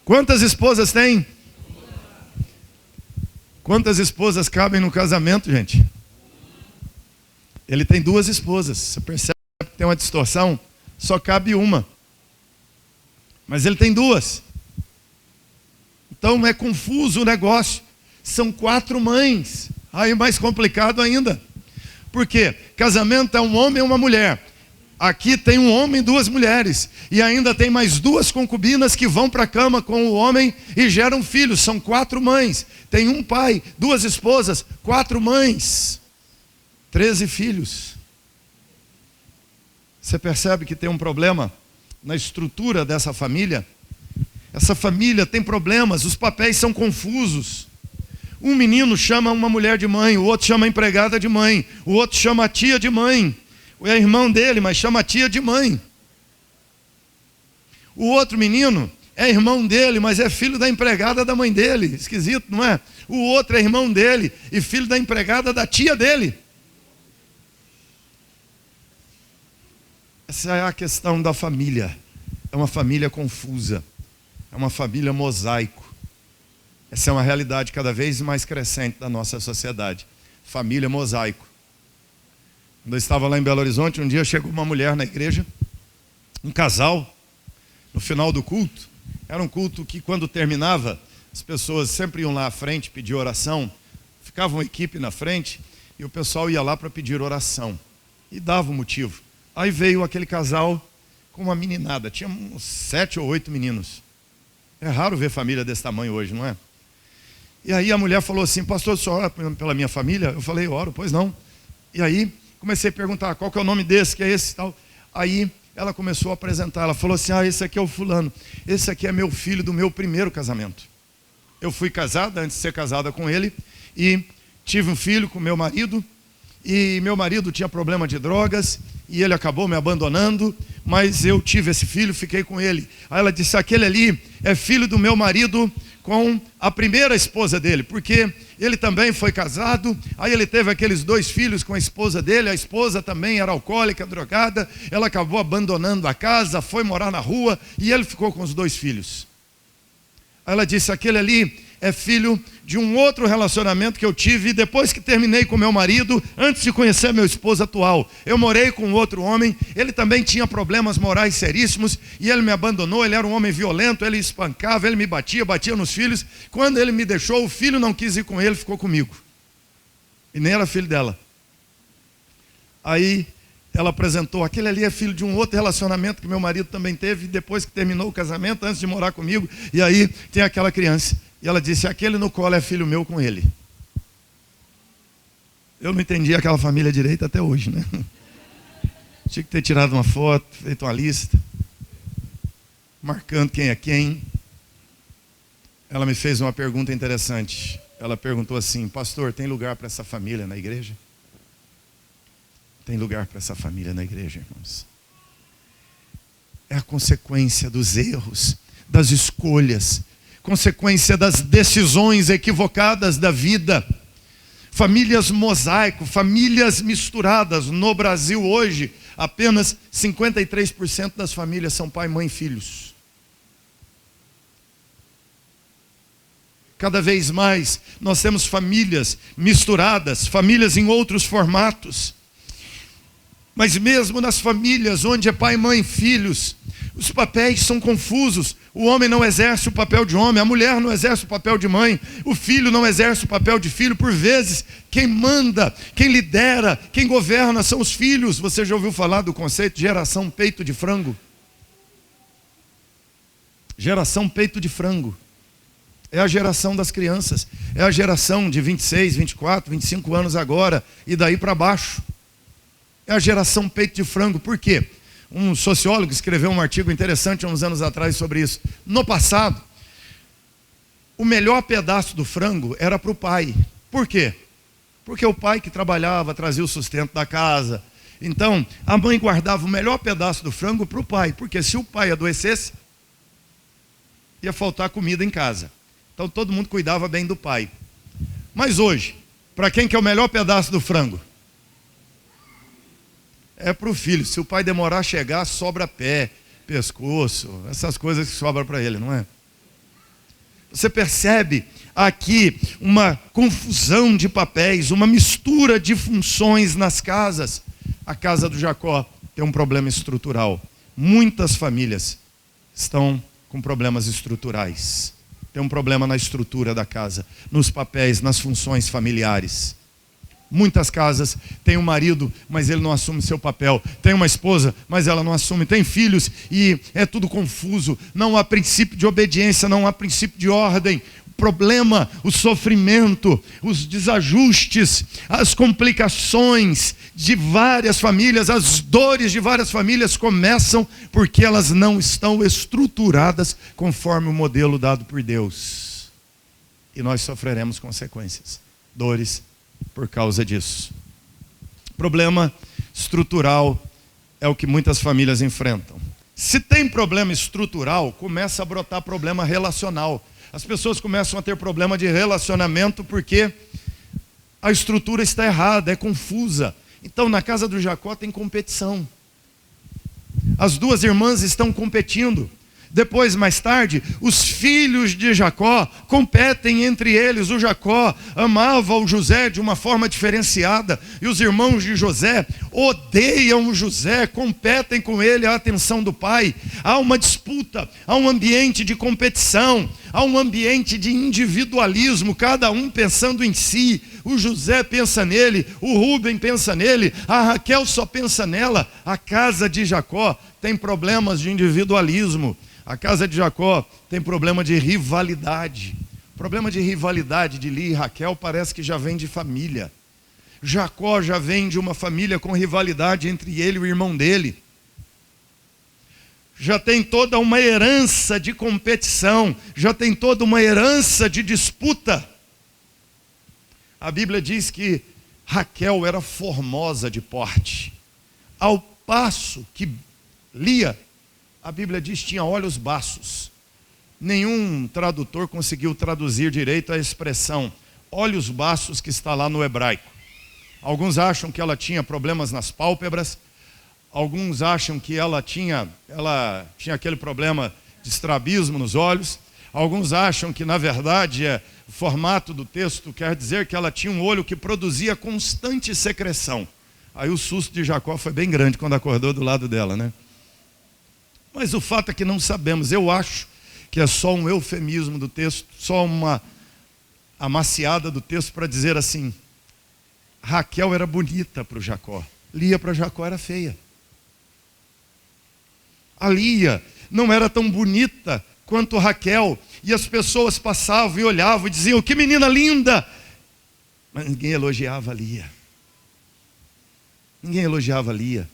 Quantas esposas tem? Quantas esposas cabem no casamento, gente? Ele tem 2 esposas. Você percebe que tem uma distorção? Só cabe uma. Mas ele tem 2. Então é confuso o negócio. São 4 mães. Aí mais complicado ainda. Por quê? Casamento é um homem e uma mulher. Aqui tem um homem e 2 mulheres. E ainda tem mais 2 concubinas que vão para a cama com o homem e geram filhos. São 4 mães. Tem um pai, 2 esposas, 4 mães. 13 filhos. Você percebe que tem um problema na estrutura dessa família? Essa família tem problemas, os papéis são confusos. Um menino chama uma mulher de mãe, o outro chama a empregada de mãe, o outro chama a tia de mãe. É irmão dele, mas chama a tia de mãe. O outro menino é irmão dele, mas é filho da empregada da mãe dele. Esquisito, não é? O outro é irmão dele e filho da empregada da tia dele. Essa é a questão da família. É uma família confusa. É uma família mosaico. Essa é uma realidade cada vez mais crescente da nossa sociedade. Família mosaico. Quando eu estava lá em Belo Horizonte, um dia chegou uma mulher na igreja, um casal, no final do culto. Era um culto que quando terminava, as pessoas sempre iam lá à frente pedir oração. Ficava uma equipe na frente e o pessoal ia lá para pedir oração. E dava o motivo. Aí veio aquele casal com uma meninada, tinha uns 7 ou 8 meninos. É raro ver família desse tamanho hoje, não é? E aí a mulher falou assim: pastor, o senhor ora pela minha família? Eu falei: oro, pois não. E aí comecei a perguntar: qual que é o nome desse, que é esse e tal. Aí ela começou a apresentar, ela falou assim: esse aqui é o fulano, esse aqui é meu filho do meu primeiro casamento. Eu fui casada, antes de ser casada com ele, e tive um filho com meu marido, e meu marido tinha problema de drogas, e ele acabou me abandonando, mas eu tive esse filho, fiquei com ele. Aí ela disse: aquele ali é filho do meu marido com a primeira esposa dele, porque ele também foi casado, aí ele teve aqueles 2 filhos com a esposa dele, a esposa também era alcoólica, drogada, ela acabou abandonando a casa, foi morar na rua, e ele ficou com os 2 filhos. Aí ela disse, aquele ali é filho de um outro relacionamento que eu tive depois que terminei com meu marido, antes de conhecer meu esposo atual. Eu morei com outro homem, ele também tinha problemas morais seríssimos, e ele me abandonou, ele era um homem violento, ele espancava, ele me batia nos filhos. Quando ele me deixou, o filho não quis ir com ele, ficou comigo. E nem era filho dela. Aí ela apresentou, aquele ali é filho de um outro relacionamento que meu marido também teve, depois que terminou o casamento, antes de morar comigo, e aí tem aquela criança. E ela disse, aquele no colo é filho meu com ele. Eu não entendi aquela família direito até hoje, né? Tinha que ter tirado uma foto, feito uma lista, marcando quem é quem. Ela me fez uma pergunta interessante. Ela perguntou assim, pastor, tem lugar para essa família na igreja? Tem lugar para essa família na igreja, irmãos. É a consequência dos erros, das escolhas, consequência das decisões equivocadas da vida. Famílias mosaico, famílias misturadas. No Brasil hoje, apenas 53% das famílias são pai, mãe e filhos. Cada vez mais nós temos famílias misturadas, famílias em outros formatos. Mas mesmo nas famílias onde é pai, mãe e filhos, os papéis são confusos. O homem não exerce o papel de homem, a mulher não exerce o papel de mãe, o filho não exerce o papel de filho. Por vezes, quem manda, quem lidera, quem governa são os filhos. Você já ouviu falar do conceito de geração peito de frango? Geração peito de frango. É a geração das crianças, é a geração de 26, 24, 25 anos agora, e daí para baixo. É a geração peito de frango. Por quê? Um sociólogo escreveu um artigo interessante há uns anos atrás sobre isso. No passado, o melhor pedaço do frango era para o pai. Por quê? Porque o pai que trabalhava, trazia o sustento da casa. Então, a mãe guardava o melhor pedaço do frango para o pai. Porque se o pai adoecesse, ia faltar comida em casa. Então todo mundo cuidava bem do pai. Mas hoje, para quem que é o melhor pedaço do frango? É para o filho. Se o pai demorar a chegar, sobra pé, pescoço, essas coisas que sobram para ele, não é? Você percebe aqui uma confusão de papéis, uma mistura de funções nas casas. A casa do Jacó tem um problema estrutural. Muitas famílias estão com problemas estruturais. Tem um problema na estrutura da casa, nos papéis, nas funções familiares. Muitas casas têm um marido, mas ele não assume seu papel. Tem uma esposa, mas ela não assume. Tem filhos e é tudo confuso. Não há princípio de obediência, não há princípio de ordem. O problema, o sofrimento, os desajustes, as complicações de várias famílias, as dores de várias famílias começam porque elas não estão estruturadas conforme o modelo dado por Deus. E nós sofreremos consequências, dores, por causa disso. Problema estrutural é o que muitas famílias enfrentam. Se tem problema estrutural, começa a brotar problema relacional. As pessoas começam a ter problema de relacionamento porque a estrutura está errada, é confusa. Então na casa do Jacó tem competição. As duas irmãs estão competindo. Depois, mais tarde, os filhos de Jacó competem entre eles. O Jacó amava o José de uma forma diferenciada. E os irmãos de José odeiam o José, competem com ele a atenção do pai. Há uma disputa, há um ambiente de competição, há um ambiente de individualismo, cada um pensando em si. O José pensa nele, o Rúben pensa nele, a Raquel só pensa nela. A casa de Jacó tem problemas de individualismo. A casa de Jacó tem problema de rivalidade. O problema de rivalidade de Lia e Raquel parece que já vem de família. Jacó já vem de uma família com rivalidade entre ele e o irmão dele. Já tem toda uma herança de competição, já tem toda uma herança de disputa. A Bíblia diz que Raquel era formosa de porte, ao passo que Lia, a Bíblia diz, tinha olhos baços. Nenhum tradutor conseguiu traduzir direito a expressão olhos baços que está lá no hebraico. Alguns acham que ela tinha problemas nas pálpebras, alguns acham que ela tinha aquele problema de estrabismo nos olhos, alguns acham que na verdade o formato do texto quer dizer que ela tinha um olho que produzia constante secreção. Aí o susto de Jacó foi bem grande quando acordou do lado dela, né? Mas o fato é que não sabemos. Eu acho que é só um eufemismo do texto, só uma amaciada do texto para dizer assim: Raquel era bonita para o Jacó, Lia para Jacó era feia. A Lia não era tão bonita quanto Raquel, e as pessoas passavam e olhavam e diziam: que menina linda! Mas ninguém elogiava a Lia. Ninguém elogiava a Lia.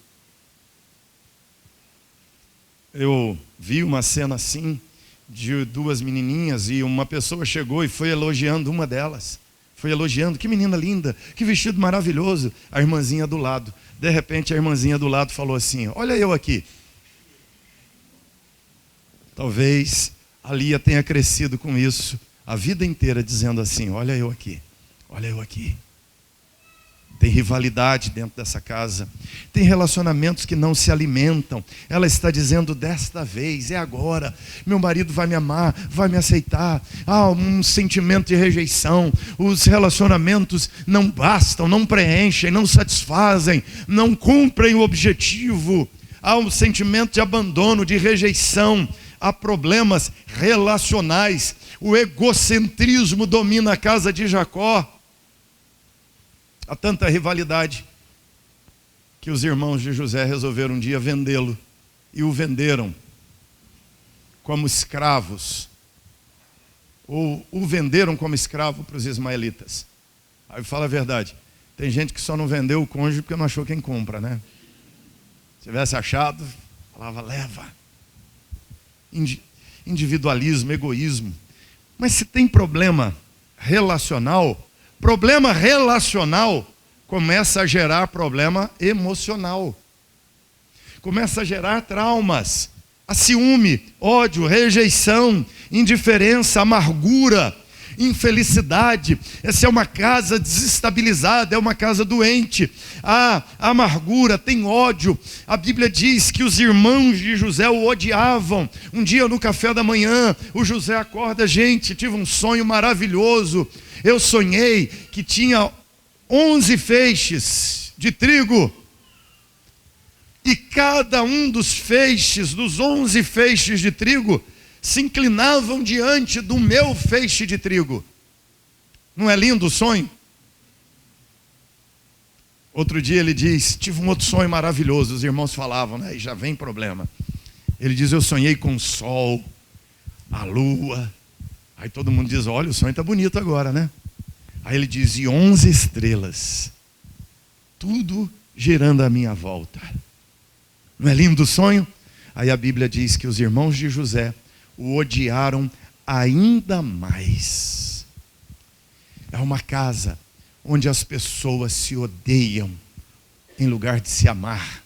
Eu vi uma cena assim, de duas menininhas, e uma pessoa chegou e foi elogiando uma delas. Foi elogiando: que menina linda, que vestido maravilhoso. A irmãzinha do lado. De repente a irmãzinha do lado falou assim: olha eu aqui. Talvez a Lia tenha crescido com isso a vida inteira, dizendo assim: olha eu aqui, olha eu aqui. Tem rivalidade dentro dessa casa, tem relacionamentos que não se alimentam. Ela está dizendo: desta vez, é agora, meu marido vai me amar, vai me aceitar. Há um sentimento de rejeição, os relacionamentos não bastam, não preenchem, não satisfazem, não cumprem o objetivo. Há um sentimento de abandono, de rejeição. Há problemas relacionais. O egocentrismo domina a casa de Jacó. Há tanta rivalidade que os irmãos de José resolveram um dia vendê-lo. E o venderam como escravos. Ou o venderam como escravo para os ismaelitas. Aí fala a verdade. Tem gente que só não vendeu o cônjuge porque não achou quem compra, né? Se tivesse achado, falava: leva. Individualismo, egoísmo. Mas se tem problema relacional começa a gerar problema emocional. Começa a gerar traumas, a ciúme, ódio, rejeição, indiferença, amargura, infelicidade. Essa é uma casa desestabilizada, é uma casa doente. Há amargura, tem ódio. A Bíblia diz que os irmãos de José o odiavam. Um dia no café da manhã, o José acorda: gente, tive um sonho maravilhoso. Eu sonhei que tinha 11 feixes de trigo, e cada um dos feixes, dos 11 feixes de trigo, se inclinavam diante do meu feixe de trigo. Não é lindo o sonho? Outro dia ele diz: tive um outro sonho maravilhoso. Os irmãos falavam, né? E já vem problema. Ele diz: eu sonhei com o sol, a lua. Aí todo mundo diz: olha, o sonho está bonito agora, né? Aí ele diz: e 11 estrelas, tudo girando à minha volta. Não é lindo o sonho? Aí a Bíblia diz que os irmãos de José o odiaram ainda mais. É uma casa onde as pessoas se odeiam em lugar de se amar.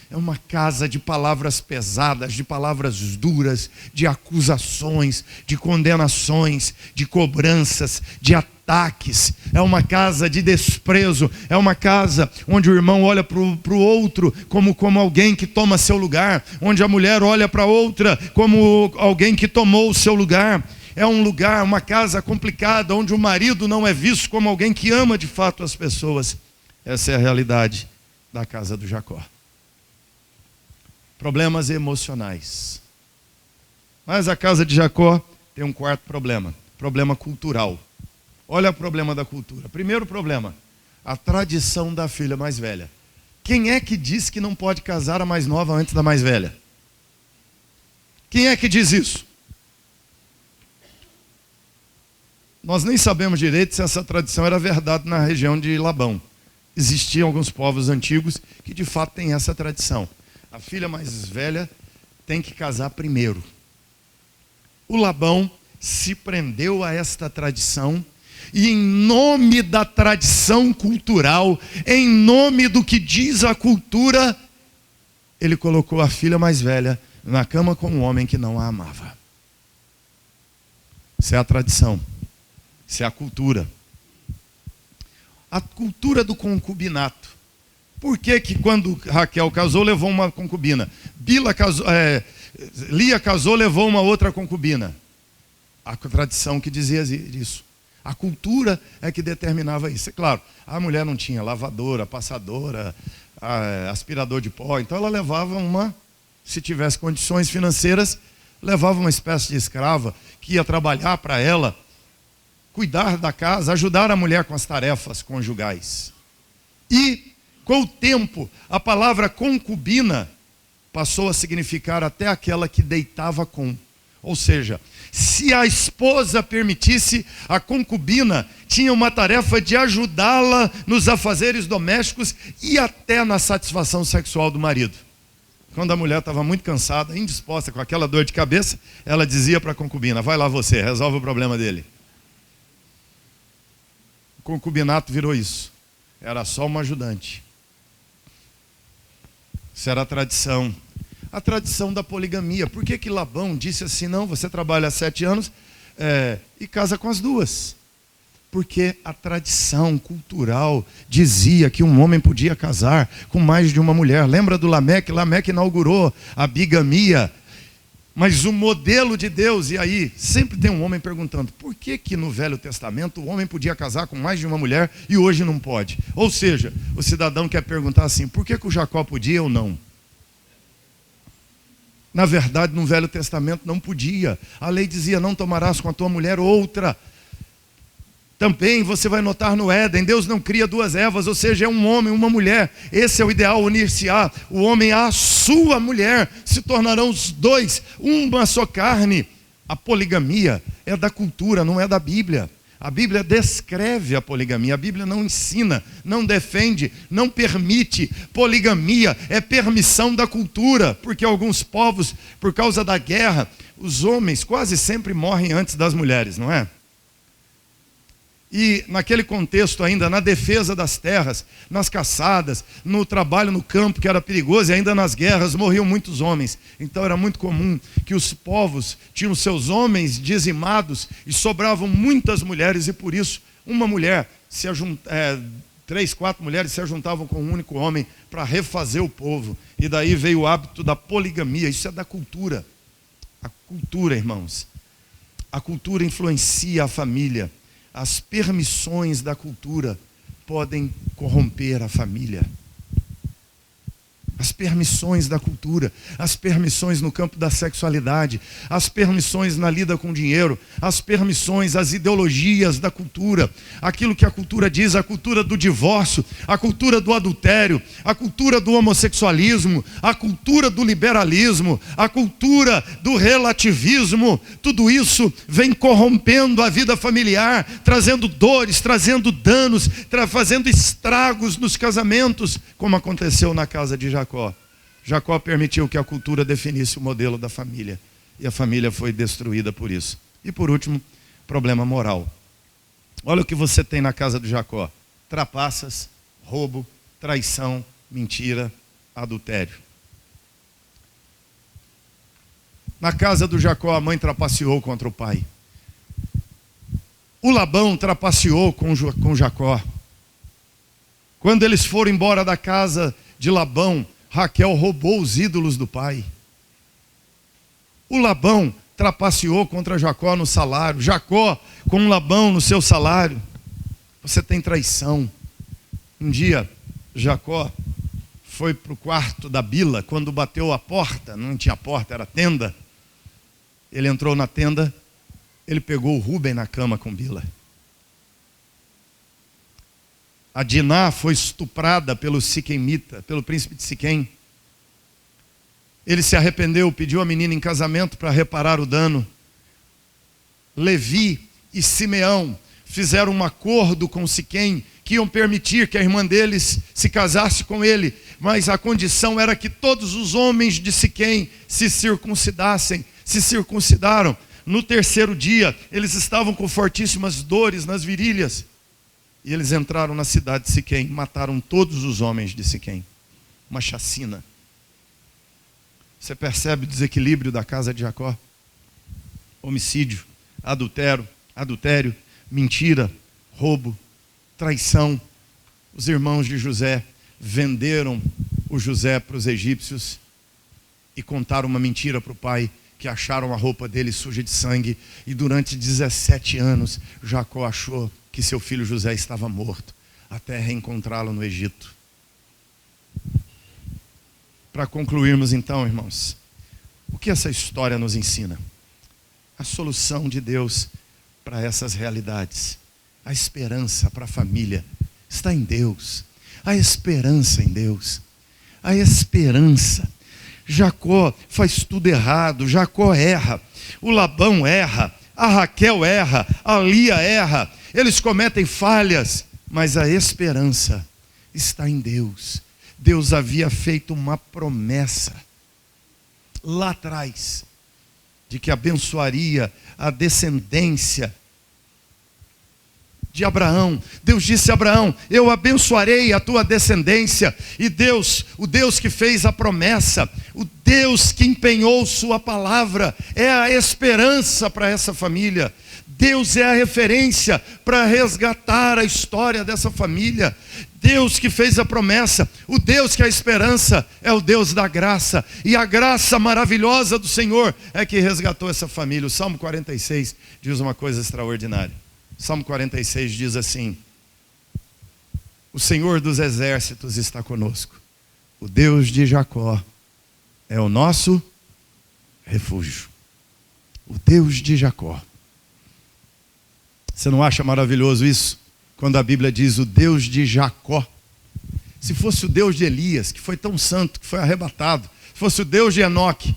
É uma casa de palavras pesadas, de palavras duras, de acusações, de condenações, de cobranças, de ataques. É uma casa de desprezo. É uma casa onde o irmão olha para o outro como alguém que toma seu lugar, onde a mulher olha para a outra como alguém que tomou o seu lugar. É um lugar, uma casa complicada, onde o marido não é visto como alguém que ama de fato as pessoas. Essa é a realidade da casa do Jacó. Problemas emocionais. Mas a casa de Jacó tem um quarto problema: problema cultural. Olha o problema da cultura. Primeiro problema: a tradição da filha mais velha. Quem é que diz que não pode casar a mais nova antes da mais velha? Quem é que diz isso? Nós nem sabemos direito se essa tradição era verdade na região de Labão. Existiam alguns povos antigos que de fato têm essa tradição. A filha mais velha tem que casar primeiro. O Labão se prendeu a esta tradição e, em nome da tradição cultural, em nome do que diz a cultura, ele colocou a filha mais velha na cama com um homem que não a amava. Isso é a tradição, isso é a cultura. A cultura do concubinato. Por que que quando Raquel casou, levou uma concubina? Lia casou, levou uma outra concubina. A tradição que dizia isso. A cultura é que determinava isso. É claro, a mulher não tinha lavadora, passadora, aspirador de pó, então ela levava se tivesse condições financeiras, levava uma espécie de escrava que ia trabalhar para ela, cuidar da casa, ajudar a mulher com as tarefas conjugais. E, com o tempo, a palavra concubina passou a significar até aquela que deitava com. Ou seja, se a esposa permitisse, a concubina tinha uma tarefa de ajudá-la nos afazeres domésticos e até na satisfação sexual do marido. Quando a mulher estava muito cansada, indisposta, com aquela dor de cabeça, ela dizia para a concubina: vai lá você, resolve o problema dele. O concubinato virou isso. Era só uma ajudante. Isso era a tradição. A tradição da poligamia. Por que que Labão disse assim: não, você trabalha há 7 anos e casa com as duas? Porque a tradição cultural dizia que um homem podia casar com mais de uma mulher. Lembra do Lameque? Lameque inaugurou a bigamia. Mas o modelo de Deus, e aí sempre tem um homem perguntando: por que que no Velho Testamento o homem podia casar com mais de uma mulher e hoje não pode? Ou seja, o cidadão quer perguntar assim: por que que o Jacó podia ou não? Na verdade, no Velho Testamento não podia. A lei dizia: não tomarás com a tua mulher outra. Também você vai notar no Éden, Deus não cria 2 Evas, ou seja, é um homem e uma mulher. Esse é o ideal, unir-se-á o homem à sua mulher, se tornarão os 2 uma só carne. A poligamia é da cultura, não é da Bíblia. A Bíblia descreve a poligamia, a Bíblia não ensina, não defende, não permite. Poligamia é permissão da cultura, porque alguns povos, por causa da guerra, os homens quase sempre morrem antes das mulheres, não é? E naquele contexto ainda, na defesa das terras, nas caçadas, no trabalho no campo que era perigoso, e ainda nas guerras morriam muitos homens. Então era muito comum que os povos tinham seus homens dizimados e sobravam muitas mulheres, e por isso uma mulher, 3, 4 mulheres se juntavam com um único homem para refazer o povo. E daí veio o hábito da poligamia. Isso é da cultura. A cultura, irmãos, a cultura influencia a família. As permissões da cultura podem corromper a família. As permissões da cultura, as permissões no campo da sexualidade, as permissões na lida com dinheiro, as permissões, as ideologias da cultura, aquilo que a cultura diz, a cultura do divórcio, a cultura do adultério, a cultura do homossexualismo, a cultura do liberalismo, a cultura do relativismo, tudo isso vem corrompendo a vida familiar, trazendo dores, trazendo danos, fazendo estragos nos casamentos, como aconteceu na casa de Jacó. Jacó permitiu que a cultura definisse o modelo da família. E a família foi destruída por isso. E por último, problema moral. Olha o que você tem na casa de Jacó: trapaças, roubo, traição, mentira, adultério. Na casa do Jacó, a mãe trapaceou contra o pai. O Labão trapaceou com Jacó. Quando eles foram embora da casa de Labão, Raquel roubou os ídolos do pai. O Labão trapaceou contra Jacó no salário. Jacó com Labão no seu salário. Você tem traição. Um dia, Jacó foi para o quarto da Bila. Quando bateu a porta, não tinha porta, era tenda. Ele entrou na tenda. Ele pegou o Rúben na cama com Bila. A Diná foi estuprada pelo Siquemita, pelo príncipe de Siquém. Ele se arrependeu, pediu a menina em casamento para reparar o dano. Levi e Simeão fizeram um acordo com Siquém, que iam permitir que a irmã deles se casasse com ele, mas a condição era que todos os homens de Siquém se circuncidassem. Se circuncidaram. No 3º dia, eles estavam com fortíssimas dores nas virilhas. E eles entraram na cidade de Siquém, mataram todos os homens de Siquém. Uma chacina. Você percebe o desequilíbrio da casa de Jacó? Homicídio, adultério, mentira, roubo, traição, Os irmãos de José venderam o José para os egípcios e contaram uma mentira para o pai, que acharam a roupa dele suja de sangue. E durante 17 anos, Jacó achou que seu filho José estava morto, até reencontrá-lo no Egito. Para concluirmos então, irmãos, o que essa história nos ensina? A solução de Deus para essas realidades. A esperança para a família está em Deus. A esperança em Deus. A esperança. Jacó faz tudo errado, Jacó erra, o Labão erra, a Raquel erra, a Lia erra, eles cometem falhas, mas a esperança está em Deus. Deus havia feito uma promessa lá atrás, de que abençoaria a descendência de Abraão. Deus disse a Abraão: eu abençoarei a tua descendência. E Deus, o Deus que fez a promessa, o Deus que empenhou sua palavra, é a esperança para essa família. Deus é a referência para resgatar a história dessa família. Deus que fez a promessa, o Deus que é a esperança, é o Deus da graça. E a graça maravilhosa do Senhor é que resgatou essa família. O Salmo 46 diz uma coisa extraordinária. Salmo 46 diz assim: o Senhor dos exércitos está conosco. O Deus de Jacó é o nosso refúgio. O Deus de Jacó. Você não acha maravilhoso isso? Quando a Bíblia diz o Deus de Jacó. Se fosse o Deus de Elias, que foi tão santo, que foi arrebatado, se fosse o Deus de Enoque,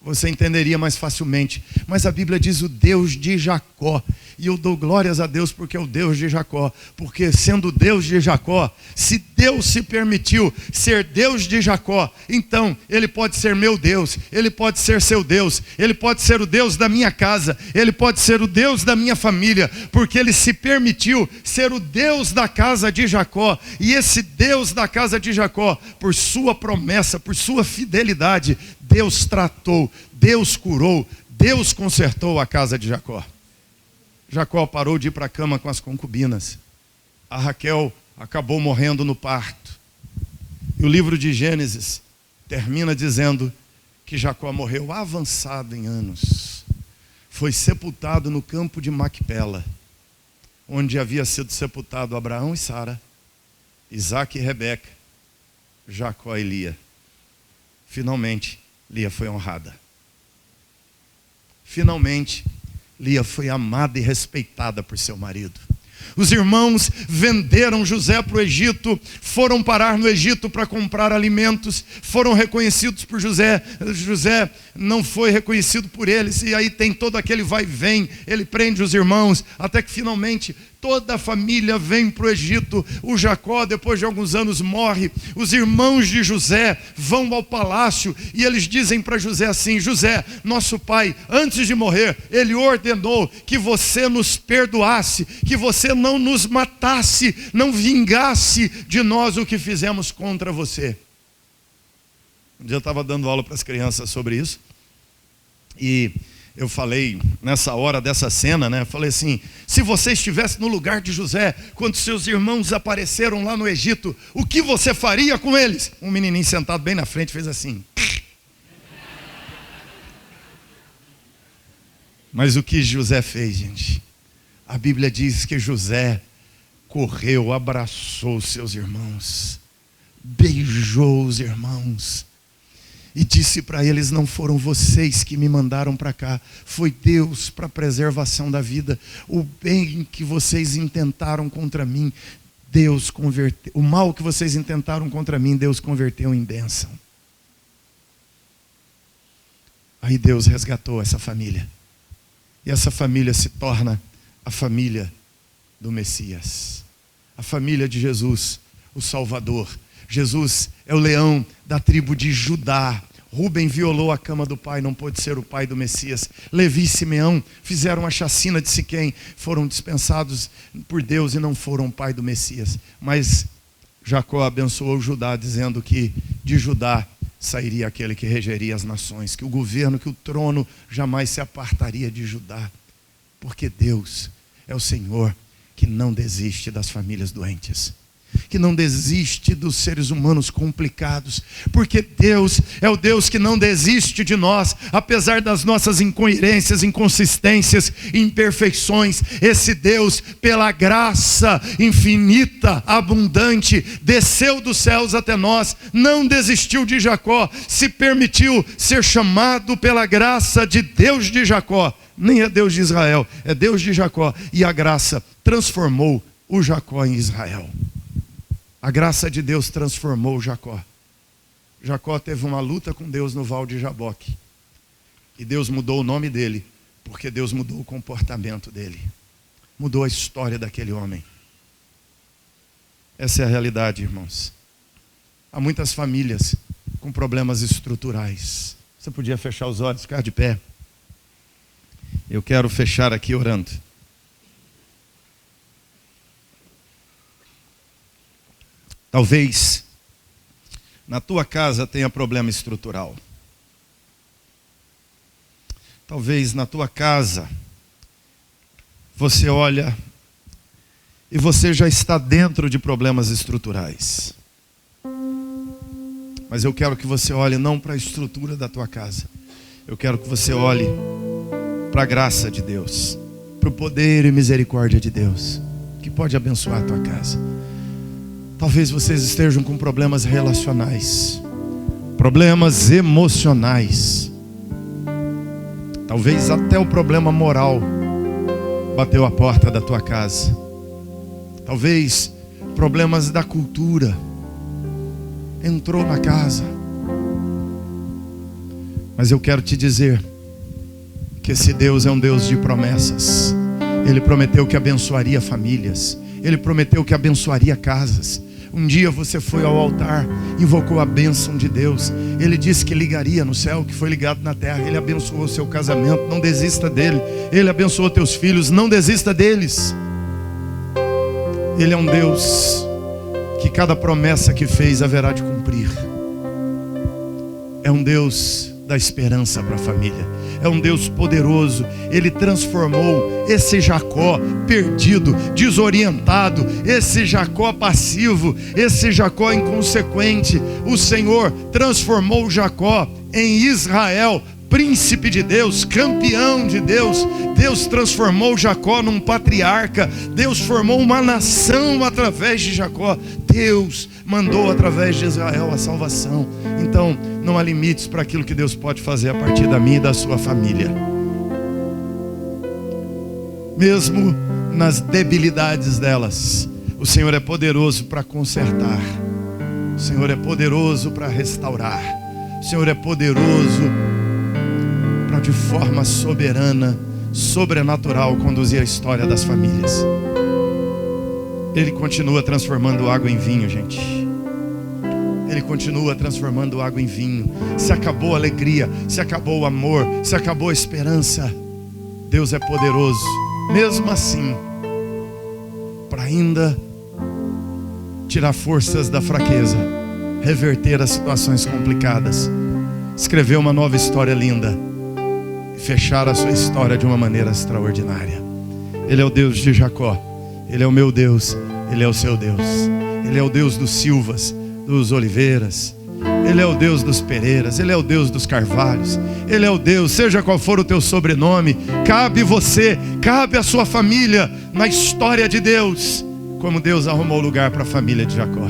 você entenderia mais facilmente. Mas a Bíblia diz o Deus de Jacó. E eu dou glórias a Deus porque é o Deus de Jacó. Porque sendo Deus de Jacó, se Deus se permitiu ser Deus de Jacó, então Ele pode ser meu Deus, Ele pode ser seu Deus, Ele pode ser o Deus da minha casa, Ele pode ser o Deus da minha família, porque Ele se permitiu ser o Deus da casa de Jacó. E esse Deus da casa de Jacó, por sua promessa, por sua fidelidade, Deus tratou, Deus curou, Deus consertou a casa de Jacó. Jacó parou de ir para a cama com as concubinas. A Raquel acabou morrendo no parto. E o livro de Gênesis termina dizendo que Jacó morreu avançado em anos. Foi sepultado no campo de Macpela, onde havia sido sepultado Abraão e Sara, Isaque e Rebeca, Jacó e Lia. Finalmente, Lia foi honrada. Finalmente, Lia foi amada e respeitada por seu marido. Os irmãos venderam José para o Egito, foram parar no Egito para comprar alimentos, foram reconhecidos por José. José não foi reconhecido por eles, e aí tem todo aquele vai e vem, ele prende os irmãos, até que finalmente toda a família vem para o Egito. O Jacó, depois de alguns anos, morre. Os irmãos de José vão ao palácio e eles dizem para José assim: José, nosso pai, antes de morrer, ele ordenou que você nos perdoasse, que você não nos matasse, não vingasse de nós o que fizemos contra você. Um dia eu estava dando aula para as crianças sobre isso, e eu falei, nessa hora dessa cena, né? Falei assim: se você estivesse no lugar de José, quando seus irmãos apareceram lá no Egito, o que você faria com eles? Um menininho sentado bem na frente fez assim. Mas o que José fez, gente? A Bíblia diz que José correu, abraçou seus irmãos, beijou os irmãos, e disse para eles: não foram vocês que me mandaram para cá, foi Deus para a preservação da vida. O bem que vocês intentaram contra mim, Deus converteu. O mal que vocês intentaram contra mim, Deus converteu em bênção. Aí Deus resgatou essa família. E essa família se torna a família do Messias. A família de Jesus, o Salvador. Jesus é o leão da tribo de Judá. Rúben violou a cama do pai, não pôde ser o pai do Messias. Levi e Simeão fizeram a chacina de Siquém, foram dispensados por Deus e não foram o pai do Messias. Mas Jacó abençoou Judá, dizendo que de Judá sairia aquele que regeria as nações, que o governo, que o trono jamais se apartaria de Judá, porque Deus é o Senhor que não desiste das famílias doentes. que não desiste dos seres humanos complicados, porque Deus é o Deus que não desiste de nós, apesar das nossas incoerências, inconsistências, imperfeições. Esse Deus, pela graça infinita, abundante, desceu dos céus até nós, não desistiu de Jacó, se permitiu ser chamado pela graça de Deus de Jacó. Nem é Deus de Israel, é Deus de Jacó, e a graça transformou o Jacó em Israel. A graça de Deus transformou Jacó. Jacó teve uma luta com Deus no Val de Jaboque. E Deus mudou o nome dele, porque Deus mudou o comportamento dele. Mudou a história daquele homem. Essa é a realidade, irmãos. Há muitas famílias com problemas estruturais. Você podia fechar os olhos, ficar de pé. Eu quero fechar aqui orando. Talvez na tua casa tenha problema estrutural. Talvez na tua casa você olha e você já está dentro de problemas estruturais. Mas eu quero que você olhe não para a estrutura da tua casa. Eu quero que você olhe para a graça de Deus, para o poder e misericórdia de Deus, que pode abençoar a tua casa. Talvez vocês estejam com problemas relacionais, problemas emocionais. Talvez até o problema moral bateu a porta da tua casa. Talvez problemas da cultura entrou na casa. Mas eu quero te dizer que esse Deus é um Deus de promessas. Ele prometeu que abençoaria famílias. Ele prometeu que abençoaria casas. Um dia você foi ao altar, invocou a bênção de Deus. Ele disse que ligaria no céu, que foi ligado na terra. Ele abençoou o seu casamento, não desista dele. Ele abençoou teus filhos, não desista deles. Ele é um Deus que cada promessa que fez haverá de cumprir. É um Deus da esperança para a família. É um Deus poderoso. Ele transformou esse Jacó perdido, desorientado, esse Jacó passivo, esse Jacó inconsequente. O Senhor transformou Jacó em Israel, príncipe de Deus, campeão de Deus. Deus transformou Jacó num patriarca. Deus formou uma nação através de Jacó. Deus mandou através de Israel a salvação. Então não há limites para aquilo que Deus pode fazer a partir da minha e da sua família. Mesmo nas debilidades delas, o Senhor é poderoso para consertar. O Senhor é poderoso para restaurar. O Senhor é poderoso para de forma soberana, sobrenatural, conduzir a história das famílias. Ele continua transformando água em vinho, gente. Ele continua transformando água em vinho. Se acabou a alegria, se acabou o amor, se acabou a esperança, Deus é poderoso, mesmo assim, para ainda tirar forças da fraqueza, reverter as situações complicadas, escrever uma nova história linda, fechar a sua história de uma maneira extraordinária. Ele é o Deus de Jacó. Ele é o meu Deus. Ele é o seu Deus. Ele é o Deus dos Silvas, dos Oliveiras. Ele é o Deus dos Pereiras. Ele é o Deus dos Carvalhos. Ele é o Deus, seja qual for o teu sobrenome, cabe você, cabe a sua família na história de Deus, como Deus arrumou lugar para a família de Jacó.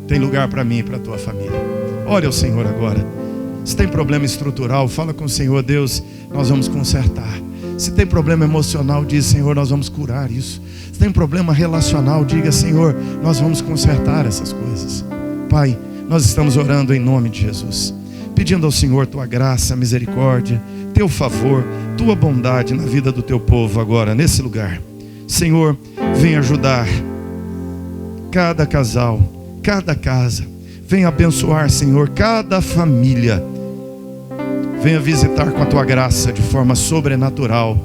Tem lugar para mim e para a tua família. Ore ao Senhor agora. Se tem problema estrutural, fala com o Senhor. Deus, nós vamos consertar. Se tem problema emocional, diz: Senhor, nós vamos curar isso. Se tem problema relacional, diga: Senhor, nós vamos consertar essas coisas. Pai, nós estamos orando em nome de Jesus, pedindo ao Senhor tua graça, misericórdia, teu favor, tua bondade na vida do teu povo agora, nesse lugar. Senhor, vem ajudar cada casal, cada casa. Venha abençoar, Senhor, cada família. Venha visitar com a tua graça de forma sobrenatural.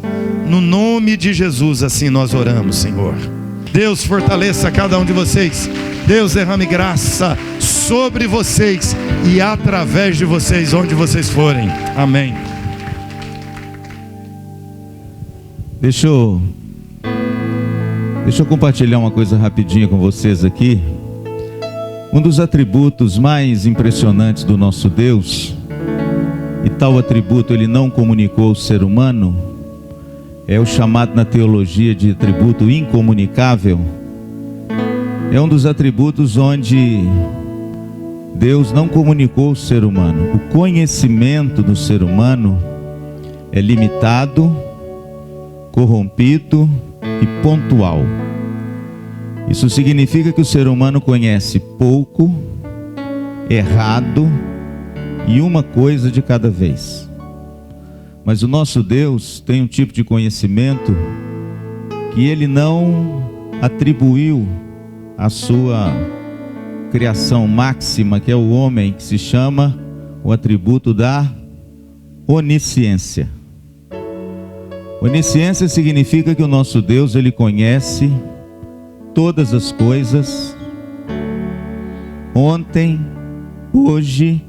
No nome de Jesus, assim nós oramos, Senhor. Deus fortaleça cada um de vocês. Deus derrame graça sobre vocês e através de vocês, onde vocês forem. Amém.
Deixa eu Deixa eu compartilhar uma coisa rapidinha com vocês aqui. Um dos atributos mais impressionantes do nosso Deus, e tal atributo ele não comunicou ao ser humano, é o chamado na teologia de atributo incomunicável. É um dos atributos onde Deus não comunicou ao ser humano. O conhecimento do ser humano é limitado, corrompido e pontual. Isso significa que o ser humano conhece pouco, errado e uma coisa de cada vez. Mas o nosso Deus tem um tipo de conhecimento que Ele não atribuiu à sua criação máxima, que é o homem, que se chama o atributo da onisciência. Onisciência significa que o nosso Deus, Ele conhece todas as coisas, ontem, hoje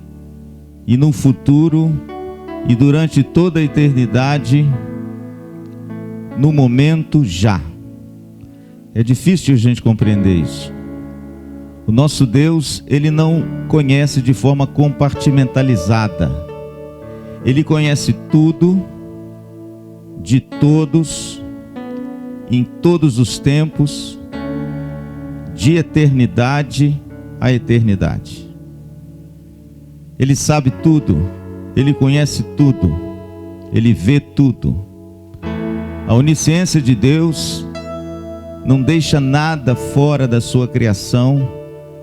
e no futuro, e durante toda a eternidade, no momento já. É difícil a gente compreender isso. O nosso Deus, Ele não conhece de forma compartimentalizada. Ele conhece tudo, de todos, em todos os tempos, de eternidade a eternidade. Ele sabe tudo, Ele conhece tudo, Ele vê tudo. A onisciência de Deus não deixa nada fora da sua criação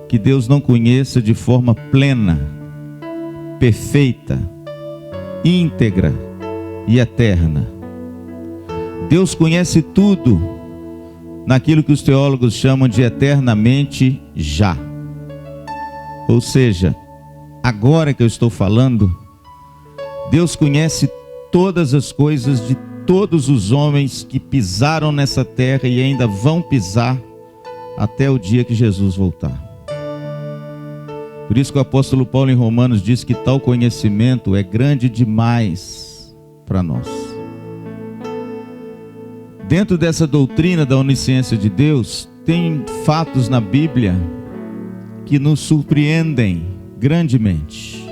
que Deus não conheça de forma plena, perfeita, íntegra e eterna. Deus conhece tudo naquilo que os teólogos chamam de eternamente já. Ou seja, agora que eu estou falando, Deus conhece todas as coisas de todos os homens que pisaram nessa terra e ainda vão pisar até o dia que Jesus voltar. Por isso que o apóstolo Paulo em Romanos diz que tal conhecimento é grande demais para nós. Dentro dessa doutrina da onisciência de Deus, tem fatos na Bíblia que nos surpreendem grandemente.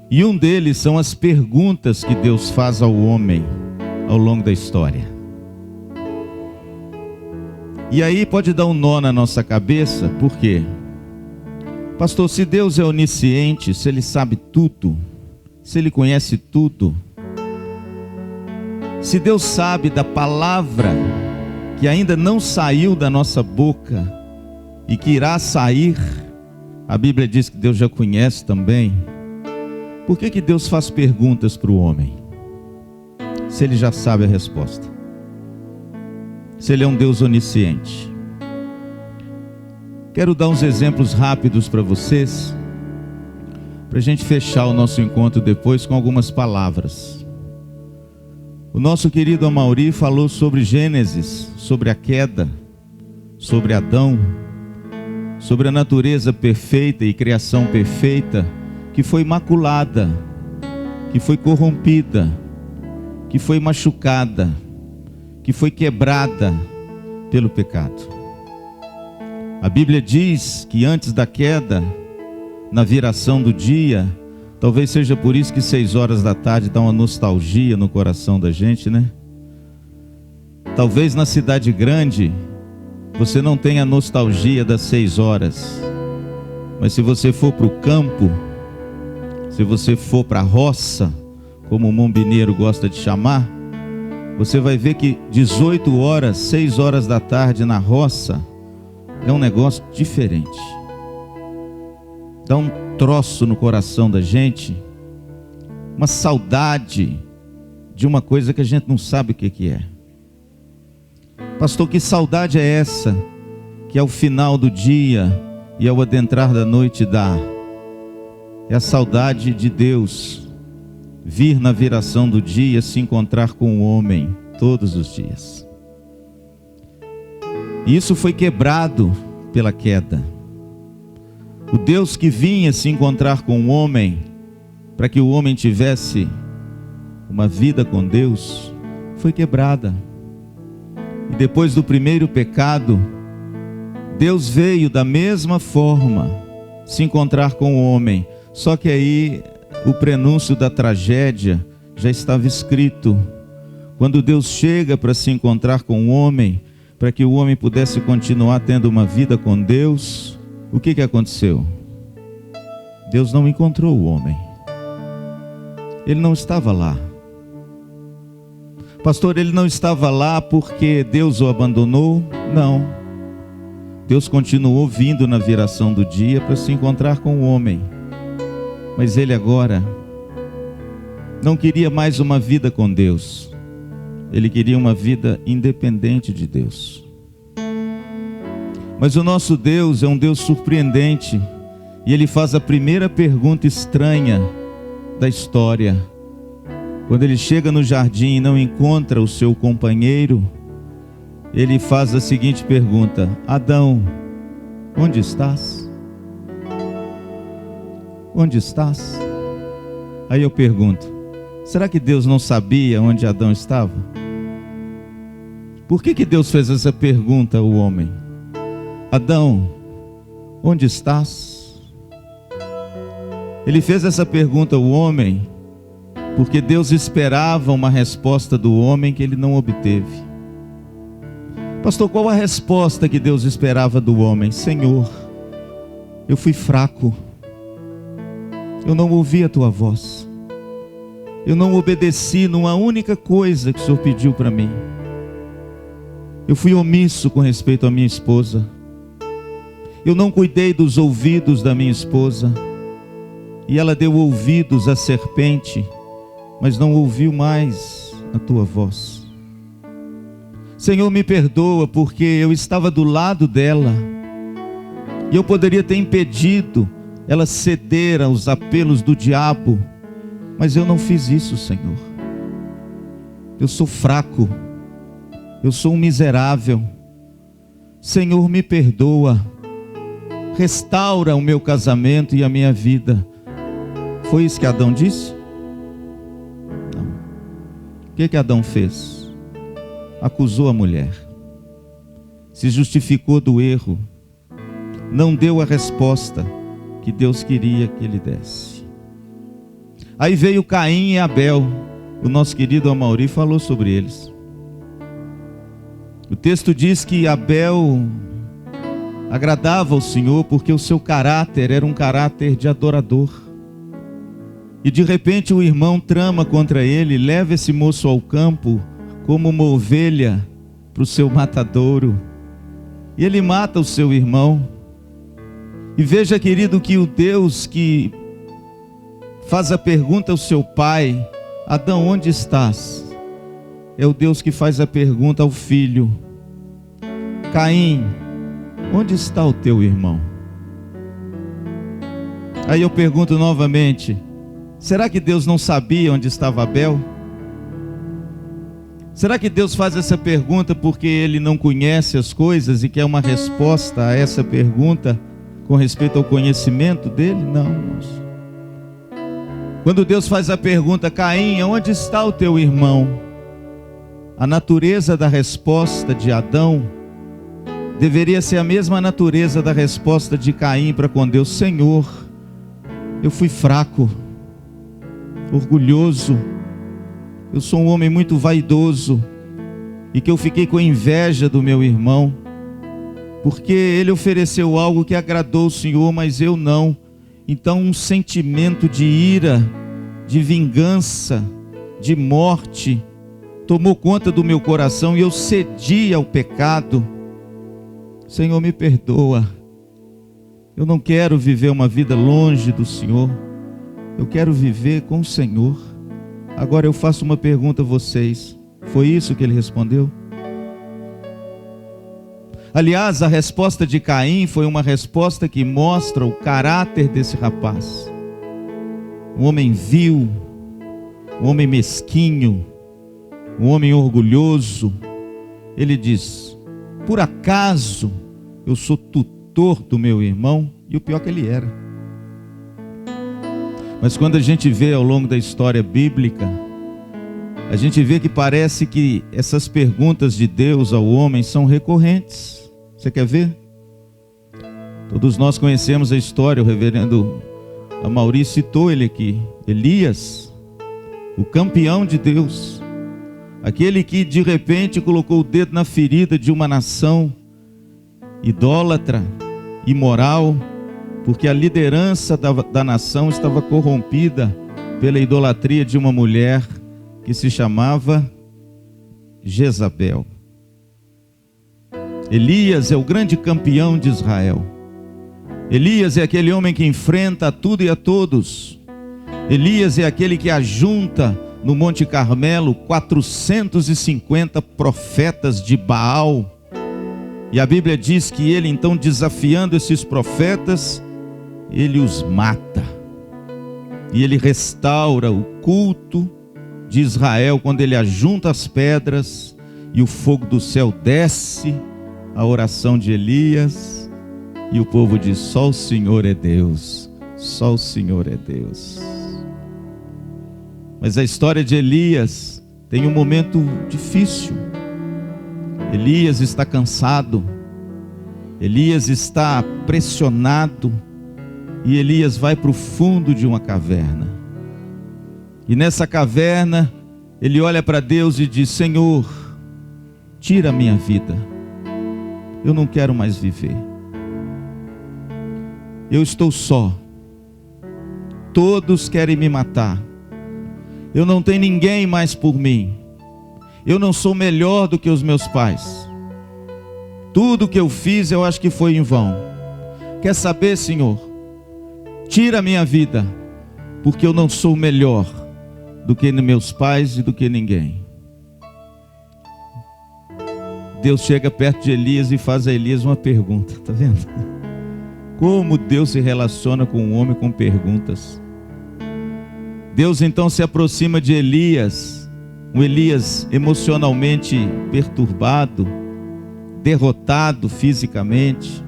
E um deles são as perguntas que Deus faz ao homem ao longo da história. E aí pode dar um nó na nossa cabeça, por quê? Pastor, se Deus é onisciente, se Ele sabe tudo, se Ele conhece tudo, se Deus sabe da palavra que ainda não saiu da nossa boca e que irá sair, a Bíblia diz que Deus já conhece também, por que Deus faz perguntas para o homem? Se Ele já sabe a resposta. Se Ele é um Deus onisciente. Quero dar uns exemplos rápidos para vocês, para a gente fechar o nosso encontro depois com algumas palavras. O nosso querido Amauri falou sobre Gênesis, sobre a queda, sobre Adão, sobre a natureza perfeita e criação perfeita, que foi maculada, que foi corrompida, que foi machucada, que foi quebrada pelo pecado. A Bíblia diz que antes da queda, na viração do dia, talvez seja por isso que 6 horas da tarde dá uma nostalgia no coração da gente, né? Talvez na cidade grande você não tenha nostalgia das 6 horas, mas se você for para o campo, se você for para a roça, como o mombineiro gosta de chamar, você vai ver que 18 horas, 6 horas da tarde na roça, é um negócio diferente. Dá um troço no coração da gente, uma saudade de uma coisa que a gente não sabe o que é. Pastor, que saudade é essa que ao final do dia e ao adentrar da noite dá? É a saudade de Deus vir na viração do dia se encontrar com o homem todos os dias. E isso foi quebrado pela queda. O Deus que vinha se encontrar com o homem, para que o homem tivesse uma vida com Deus, foi quebrada. E depois do primeiro pecado, Deus veio da mesma forma se encontrar com o homem. Só que aí o prenúncio da tragédia já estava escrito. Quando Deus chega para se encontrar com o homem, para que o homem pudesse continuar tendo uma vida com Deus, o que aconteceu? Deus não encontrou o homem. Ele não estava lá. Pastor, ele não estava lá porque Deus o abandonou? Não. Deus continuou vindo na viração do dia para se encontrar com o homem. Mas ele agora não queria mais uma vida com Deus. Ele queria uma vida independente de Deus. Mas o nosso Deus é um Deus surpreendente. E Ele faz a primeira pergunta estranha da história. Quando Ele chega no jardim e não encontra o seu companheiro, Ele faz a seguinte pergunta: Adão, onde estás? Onde estás? Aí eu pergunto, será que Deus não sabia onde Adão estava? Por que Deus fez essa pergunta ao homem? Adão, onde estás? Ele fez essa pergunta ao homem porque Deus esperava uma resposta do homem que ele não obteve. Pastor, qual a resposta que Deus esperava do homem? Senhor, eu fui fraco, eu não ouvi a tua voz, eu não obedeci numa única coisa que o Senhor pediu para mim. Eu fui omisso com respeito à minha esposa. Eu não cuidei dos ouvidos da minha esposa. E ela deu ouvidos à serpente, mas não ouviu mais a tua voz. Senhor, me perdoa, porque eu estava do lado dela. E eu poderia ter impedido ela ceder aos apelos do diabo. Mas eu não fiz isso, Senhor. Eu sou fraco. Eu sou um miserável. Senhor, me perdoa. Restaura o meu casamento e a minha vida. Foi isso que Adão disse? Não. O que Adão fez? Acusou a mulher. Se justificou do erro. Não deu a resposta que Deus queria que ele desse. Aí veio Caim e Abel. O nosso querido Amauri falou sobre eles. O texto diz que Abel agradava ao Senhor porque o seu caráter era um caráter de adorador. E de repente o irmão trama contra ele, leva esse moço ao campo como uma ovelha para o seu matadouro. E ele mata o seu irmão. E veja, querido, que o Deus que faz a pergunta ao seu pai, Adão, onde estás? É o Deus que faz a pergunta ao filho, Caim, onde está o teu irmão? Aí eu pergunto novamente, será que Deus não sabia onde estava Abel? Será que Deus faz essa pergunta porque Ele não conhece as coisas e quer uma resposta a essa pergunta com respeito ao conhecimento dele? Não, irmãos. Quando Deus faz a pergunta, Caim, onde está o teu irmão? A natureza da resposta de Adão deveria ser a mesma natureza da resposta de Caim para com Deus. Senhor, eu fui fraco, orgulhoso, eu sou um homem muito vaidoso, e que eu fiquei com inveja do meu irmão, porque ele ofereceu algo que agradou o Senhor, mas eu não. Então um sentimento de ira, de vingança, de morte, tomou conta do meu coração e eu cedi ao pecado. Senhor, me perdoa. Eu não quero viver uma vida longe do Senhor. Eu quero viver com o Senhor. Agora eu faço uma pergunta a vocês. Foi isso que ele respondeu? Aliás, a resposta de Caim foi uma resposta que mostra o caráter desse rapaz. Um homem vil, um homem mesquinho, um homem orgulhoso. Ele diz: por acaso eu sou tutor do meu irmão? E o pior que ele era. Mas quando a gente vê ao longo da história bíblica, a gente vê que parece que essas perguntas de Deus ao homem são recorrentes. Você quer ver? Todos nós conhecemos a história, o reverendo Amaury citou ele aqui. Elias, o campeão de Deus, aquele que de repente colocou o dedo na ferida de uma nação idólatra, imoral, porque a liderança da nação estava corrompida pela idolatria de uma mulher que se chamava Jezabel. Elias é o grande campeão de Israel. Elias é aquele homem que enfrenta tudo e a todos. Elias é aquele que ajunta no Monte Carmelo 450 profetas de Baal. E a Bíblia diz que ele, então, desafiando esses profetas, ele os mata. E ele restaura o culto de Israel quando ele ajunta as pedras e o fogo do céu desce, a oração de Elias, e o povo diz: só o Senhor é Deus, só o Senhor é Deus. Mas a história de Elias tem um momento difícil. Elias está cansado, Elias está pressionado, e Elias vai para o fundo de uma caverna. E nessa caverna, ele olha para Deus e diz: Senhor, tira a minha vida, eu não quero mais viver. Eu estou só, todos querem me matar, eu não tenho ninguém mais por mim, eu não sou melhor do que os meus pais, tudo que eu fiz eu acho que foi em vão. Quer saber, Senhor? Tira a minha vida, porque eu não sou melhor do que meus pais e do que ninguém. Deus chega perto de Elias e faz a Elias uma pergunta, está vendo? Como Deus se relaciona com o homem com perguntas. Deus então se aproxima de Elias, um Elias emocionalmente perturbado, derrotado fisicamente,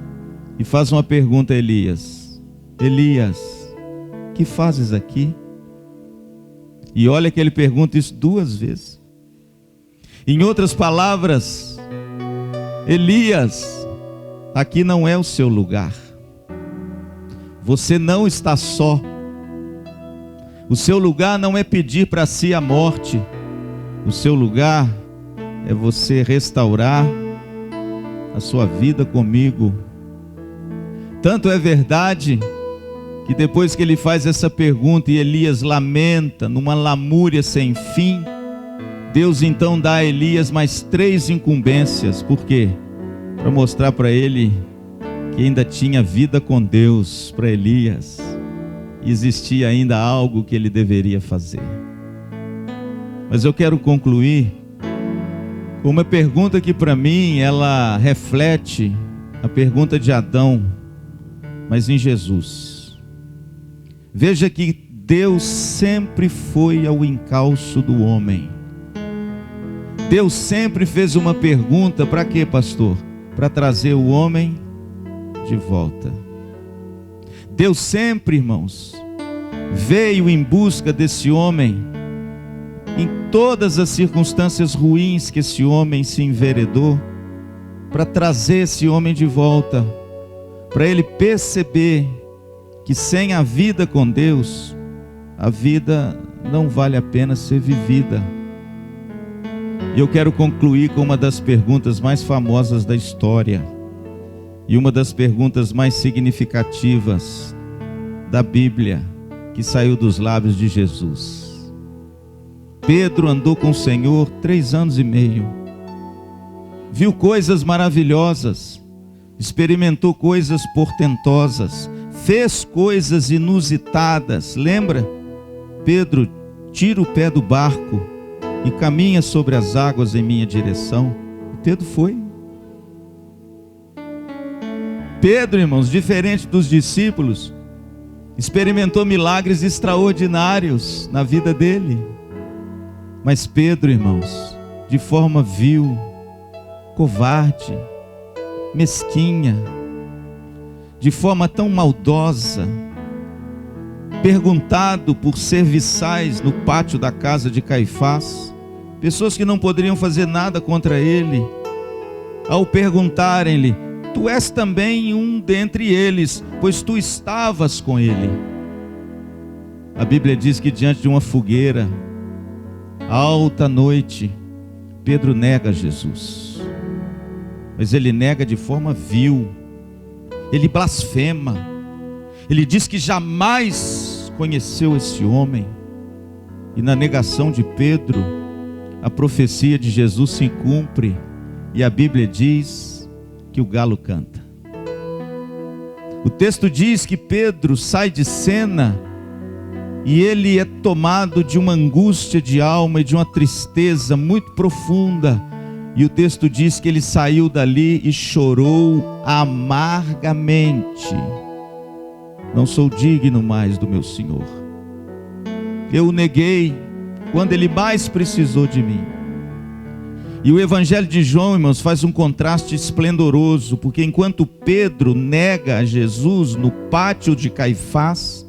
e faz uma pergunta a Elias: Elias, que fazes aqui? E olha que ele pergunta isso 2 vezes. Em outras palavras, Elias, aqui não é o seu lugar. Você não está só. O seu lugar não é pedir para si a morte. O seu lugar é você restaurar a sua vida comigo. Tanto é verdade que depois que ele faz essa pergunta e Elias lamenta numa lamúria sem fim, Deus então dá a Elias mais 3 incumbências. Por quê? Para mostrar para ele que ainda tinha vida com Deus para Elias. Existia ainda algo que ele deveria fazer. Mas eu quero concluir com uma pergunta que para mim ela reflete a pergunta de Adão, mas em Jesus. Veja que Deus sempre foi ao encalço do homem. Deus sempre fez uma pergunta: para quê, pastor? Para trazer o homem de volta. Deus sempre, irmãos, veio em busca desse homem, em todas as circunstâncias ruins que esse homem se enveredou, para trazer esse homem de volta, para ele perceber que sem a vida com Deus, a vida não vale a pena ser vivida. E eu quero concluir com uma das perguntas mais famosas da história, e uma das perguntas mais significativas da Bíblia, que saiu dos lábios de Jesus. Pedro andou com o Senhor 3 anos e meio, viu coisas maravilhosas, experimentou coisas portentosas, fez coisas inusitadas. Lembra? Pedro tira o pé do barco e caminha sobre as águas em minha direção. Pedro foi. Pedro, irmãos, diferente dos discípulos, experimentou milagres extraordinários na vida dele. Mas Pedro, irmãos, de forma vil, covarde, mesquinha, de forma tão maldosa, perguntado por serviçais no pátio da casa de Caifás: pessoas que não poderiam fazer nada contra ele, ao perguntarem-lhe: tu és também um dentre eles, pois tu estavas com ele. A Bíblia diz que diante de uma fogueira, alta noite, Pedro nega Jesus. Mas ele nega de forma vil, ele blasfema, ele diz que jamais conheceu esse homem. E na negação de Pedro, a profecia de Jesus se cumpre, e a Bíblia diz que o galo canta. O texto diz que Pedro sai de cena e ele é tomado de uma angústia de alma e de uma tristeza muito profunda. E o texto diz que ele saiu dali e chorou amargamente. Não sou digno mais do meu Senhor. Eu o neguei quando ele mais precisou de mim. E o Evangelho de João, irmãos, faz um contraste esplendoroso, porque enquanto Pedro nega a Jesus no pátio de Caifás,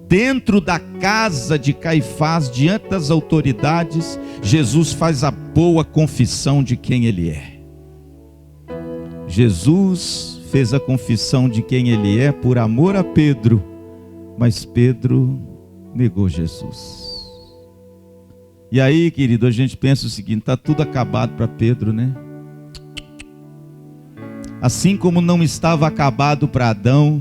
dentro da casa de Caifás, diante das autoridades, Jesus faz a boa confissão de quem ele é. Jesus fez a confissão de quem ele é por amor a Pedro, mas Pedro negou Jesus. E aí, querido, a gente pensa o seguinte: está tudo acabado para Pedro, né? Assim como não estava acabado para Adão,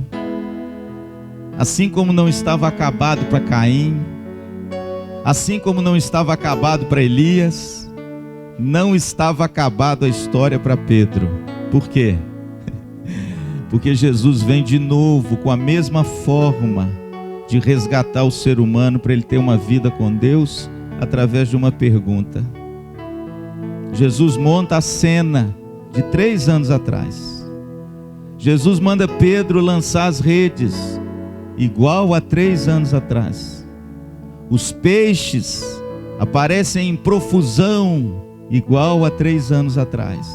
assim como não estava acabado para Caim, assim como não estava acabado para Elias, não estava acabado a história para Pedro. Por quê? Porque Jesus vem de novo com a mesma forma de resgatar o ser humano para ele ter uma vida com Deus, através de uma pergunta. Jesus monta a cena de 3 anos atrás. Jesus manda Pedro lançar as redes, igual a 3 anos atrás. Os peixes aparecem em profusão, igual a 3 anos atrás.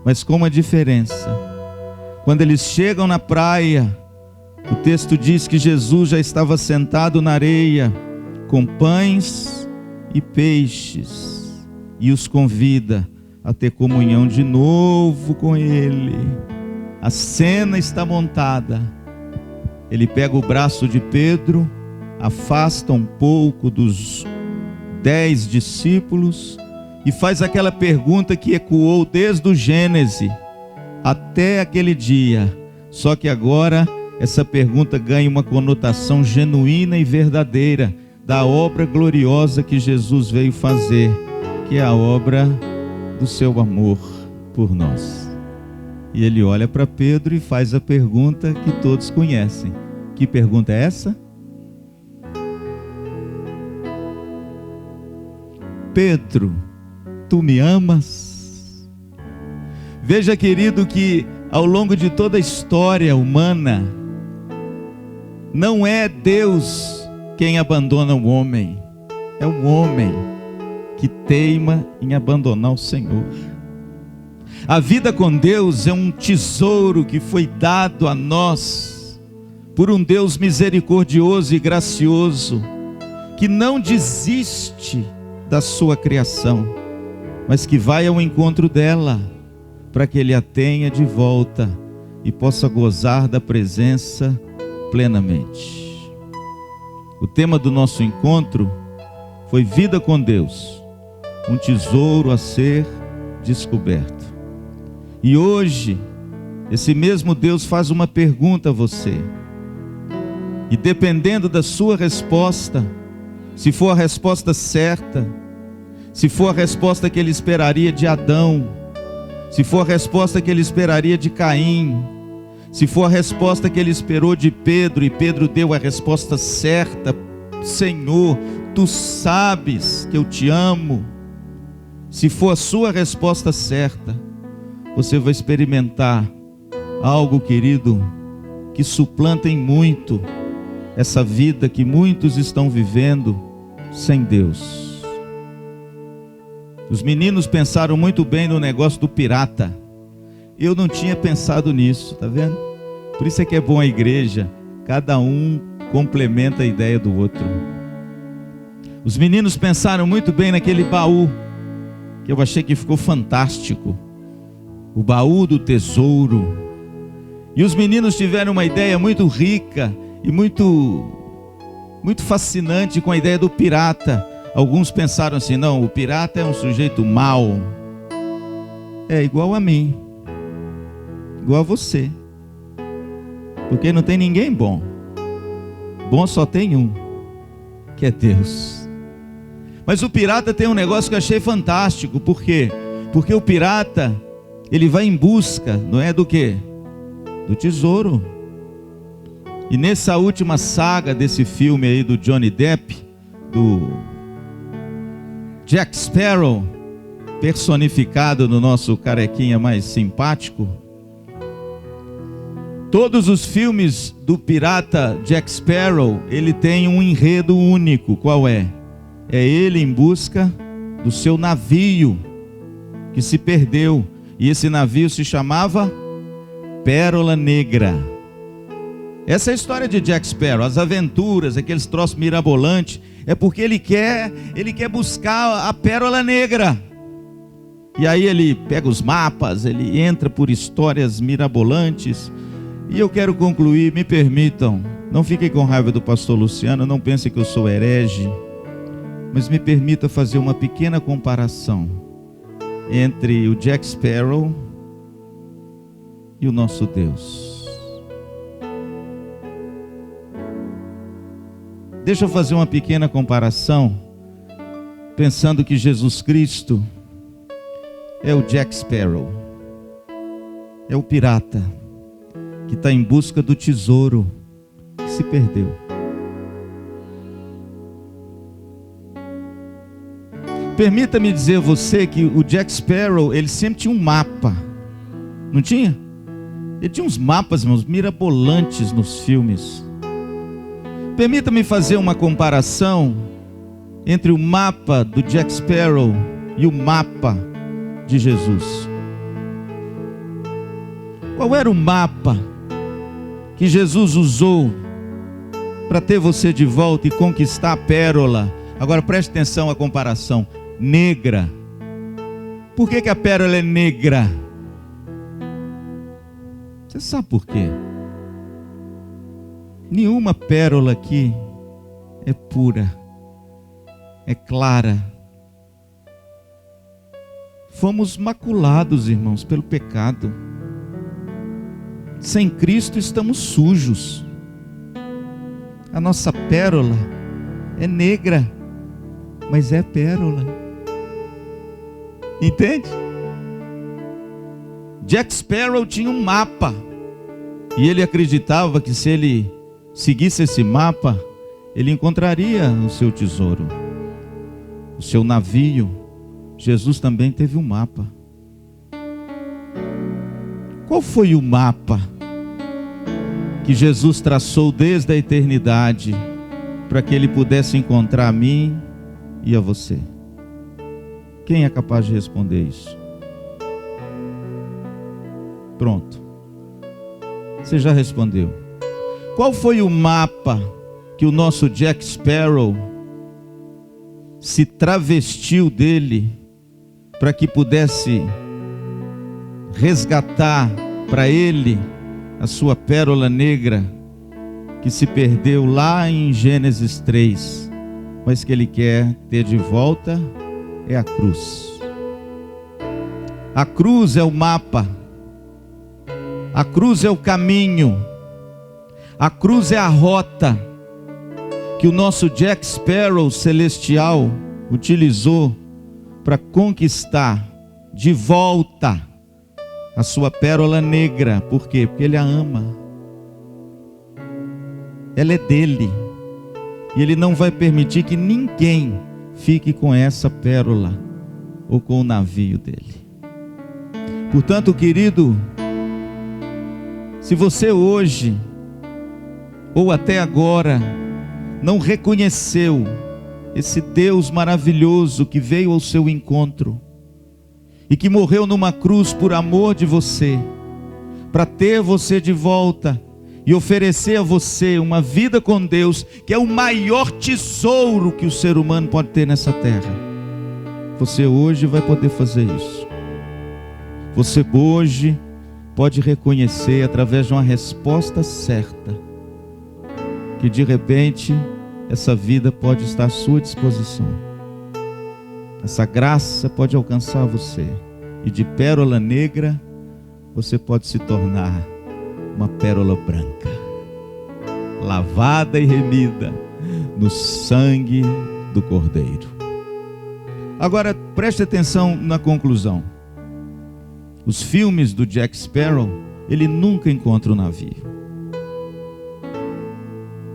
Mas com uma diferença: quando eles chegam na praia, o texto diz que Jesus já estava sentado na areia, com pães e peixes, e os convida a ter comunhão de novo com ele. A cena está montada. Ele pega o braço de Pedro, afasta um pouco dos 10 discípulos e faz aquela pergunta que ecoou desde o Gênesis até aquele dia. Só que agora essa pergunta ganha uma conotação genuína e verdadeira da obra gloriosa que Jesus veio fazer, que é a obra do seu amor por nós. E ele olha para Pedro e faz a pergunta que todos conhecem. Que pergunta é essa? Pedro, tu me amas? Veja, querido, que ao longo de toda a história humana, não é Deus quem abandona o homem, é o homem que teima em abandonar o Senhor. A vida com Deus é um tesouro que foi dado a nós por um Deus misericordioso e gracioso, que não desiste da sua criação, mas que vai ao encontro dela, para que ele a tenha de volta e possa gozar da presença plenamente. O tema do nosso encontro foi vida com Deus, um tesouro a ser descoberto. E hoje, esse mesmo Deus faz uma pergunta a você. E dependendo da sua resposta, se for a resposta certa, se for a resposta que ele esperaria de Adão, se for a resposta que ele esperaria de Caim, se for a resposta que ele esperou de Pedro, e Pedro deu a resposta certa: Senhor, tu sabes que eu te amo. Se for a sua resposta certa, você vai experimentar algo, querido, que suplanta em muito essa vida que muitos estão vivendo sem Deus. Os meninos pensaram muito bem no negócio do pirata. Eu não tinha pensado nisso, tá vendo? Por isso é que é bom a igreja, cada um complementa a ideia do outro. Os meninos pensaram muito bem naquele baú, que eu achei que ficou fantástico. O baú do tesouro. E os meninos tiveram uma ideia muito rica e muito fascinante com a ideia do pirata. Alguns pensaram assim: não, o pirata é um sujeito mau. É igual a mim, igual a você. Porque não tem ninguém bom. Bom só tem um, que é Deus. Mas o pirata tem um negócio que eu achei fantástico. Por quê? Porque o pirata, ele vai em busca, não é do quê? Do tesouro. E nessa última saga desse filme aí do Johnny Depp, do Jack Sparrow, personificado no nosso carequinha mais simpático, todos os filmes do pirata Jack Sparrow, ele tem um enredo único. Qual é? É ele em busca do seu navio que se perdeu. E esse navio se chamava Pérola Negra. Essa é a história de Jack Sparrow. As aventuras, aqueles troços mirabolantes, é porque ele quer buscar a Pérola Negra. E aí ele pega os mapas, ele entra por histórias mirabolantes. E eu quero concluir, me permitam, não fiquem com raiva do pastor Luciano, não pensem que eu sou herege, mas me permita fazer uma pequena comparação entre o Jack Sparrow e o nosso Deus. Deixa eu fazer uma pequena comparação, pensando que Jesus Cristo é o Jack Sparrow, é o pirata que está em busca do tesouro que se perdeu. Permita-me dizer a você que o Jack Sparrow, ele sempre tinha um mapa, não tinha? Ele tinha uns mapas, irmãos, mirabolantes nos filmes. Permita-me fazer uma comparação entre o mapa do Jack Sparrow e o mapa de Jesus. Qual era o mapa que Jesus usou para ter você de volta e conquistar a pérola? Agora preste atenção à comparação. Negra. Por que a pérola é negra? Você sabe por quê? Nenhuma pérola aqui é pura, é clara. Fomos maculados, irmãos, pelo pecado. Sem Cristo estamos sujos. A nossa pérola é negra, mas é pérola. Entende? Jack Sparrow tinha um mapa, e ele acreditava que se ele seguisse esse mapa, ele encontraria o seu tesouro, o seu navio. Jesus também teve um mapa. Qual foi o mapa que Jesus traçou desde a eternidade para que ele pudesse encontrar a mim e a você? Quem é capaz de responder isso? Pronto. Você já respondeu. Qual foi o mapa que o nosso Jack Sparrow se travestiu dele para que pudesse resgatar para ele a sua pérola negra que se perdeu lá em Gênesis 3, mas que ele quer ter de volta? É a cruz. A cruz é o mapa. A cruz é o caminho. A cruz é a rota que o nosso Jack Sparrow celestial utilizou para conquistar de volta a sua pérola negra. Por quê? Porque ele a ama. Ela é dele. E ele não vai permitir que ninguém fique com essa pérola ou com o navio dele. Portanto, querido, se você hoje ou até agora não reconheceu esse Deus maravilhoso que veio ao seu encontro e que morreu numa cruz por amor de você, para ter você de volta e oferecer a você uma vida com Deus, que é o maior tesouro que o ser humano pode ter nessa terra. Você hoje vai poder fazer isso. Você hoje pode reconhecer, através de uma resposta certa, que de repente essa vida pode estar à sua disposição. Essa graça pode alcançar você, e de pérola negra você pode se tornar uma pérola branca, lavada e remida no sangue do Cordeiro. Agora preste atenção na conclusão. Os filmes do Jack Sparrow, ele nunca encontra o navio.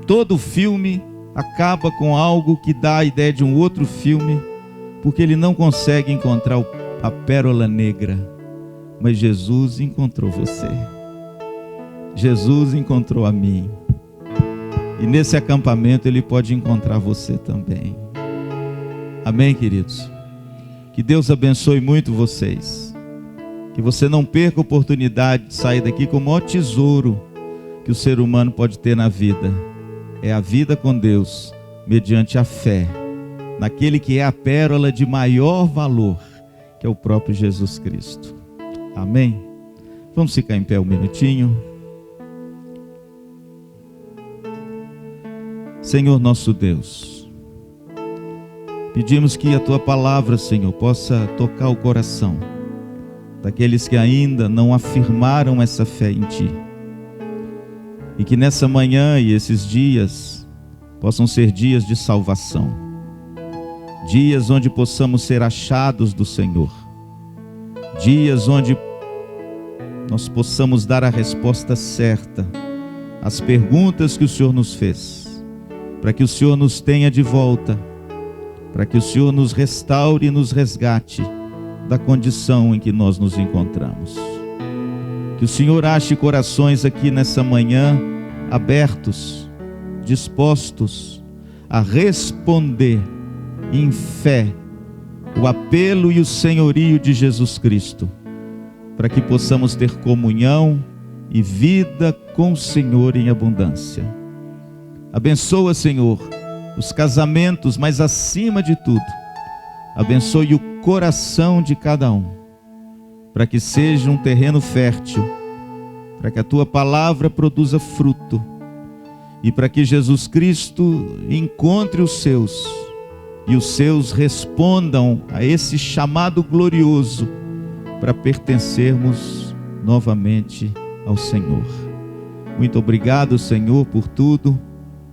Todo filme acaba com algo que dá a ideia de um outro filme, porque ele não consegue encontrar a pérola negra. Mas Jesus encontrou você. Jesus encontrou a mim. E nesse acampamento ele pode encontrar você também. Amém, queridos? Que Deus abençoe muito vocês. Que você não perca a oportunidade de sair daqui com o maior tesouro que o ser humano pode ter na vida. É a vida com Deus, mediante a fé naquele que é a pérola de maior valor, que é o próprio Jesus Cristo. Amém? Vamos ficar em pé um minutinho. Senhor nosso Deus, pedimos que a Tua palavra, Senhor, possa tocar o coração daqueles que ainda não afirmaram essa fé em Ti. E que nessa manhã e esses dias possam ser dias de salvação. Dias onde possamos ser achados do Senhor. Dias onde nós possamos dar a resposta certa às perguntas que o Senhor nos fez. Para que o Senhor nos tenha de volta, para que o Senhor nos restaure e nos resgate da condição em que nós nos encontramos. Que o Senhor ache corações aqui nessa manhã abertos, dispostos a responder em fé o apelo e o senhorio de Jesus Cristo, para que possamos ter comunhão e vida com o Senhor em abundância. Abençoa, Senhor, os casamentos, mas acima de tudo, abençoe o coração de cada um, para que seja um terreno fértil, para que a Tua palavra produza fruto, e para que Jesus Cristo encontre os seus, e os seus respondam a esse chamado glorioso, para pertencermos novamente ao Senhor. Muito obrigado, Senhor, por tudo.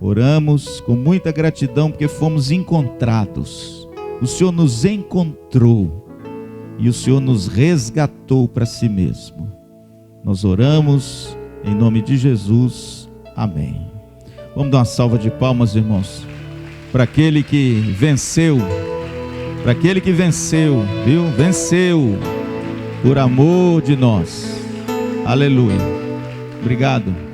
Oramos com muita gratidão porque fomos encontrados. O Senhor nos encontrou e o Senhor nos resgatou para si mesmo. Nós oramos em nome de Jesus. Amém. Vamos dar uma salva de palmas, irmãos, para aquele que venceu. Para aquele que venceu, viu? Venceu por amor de nós. Aleluia. Obrigado.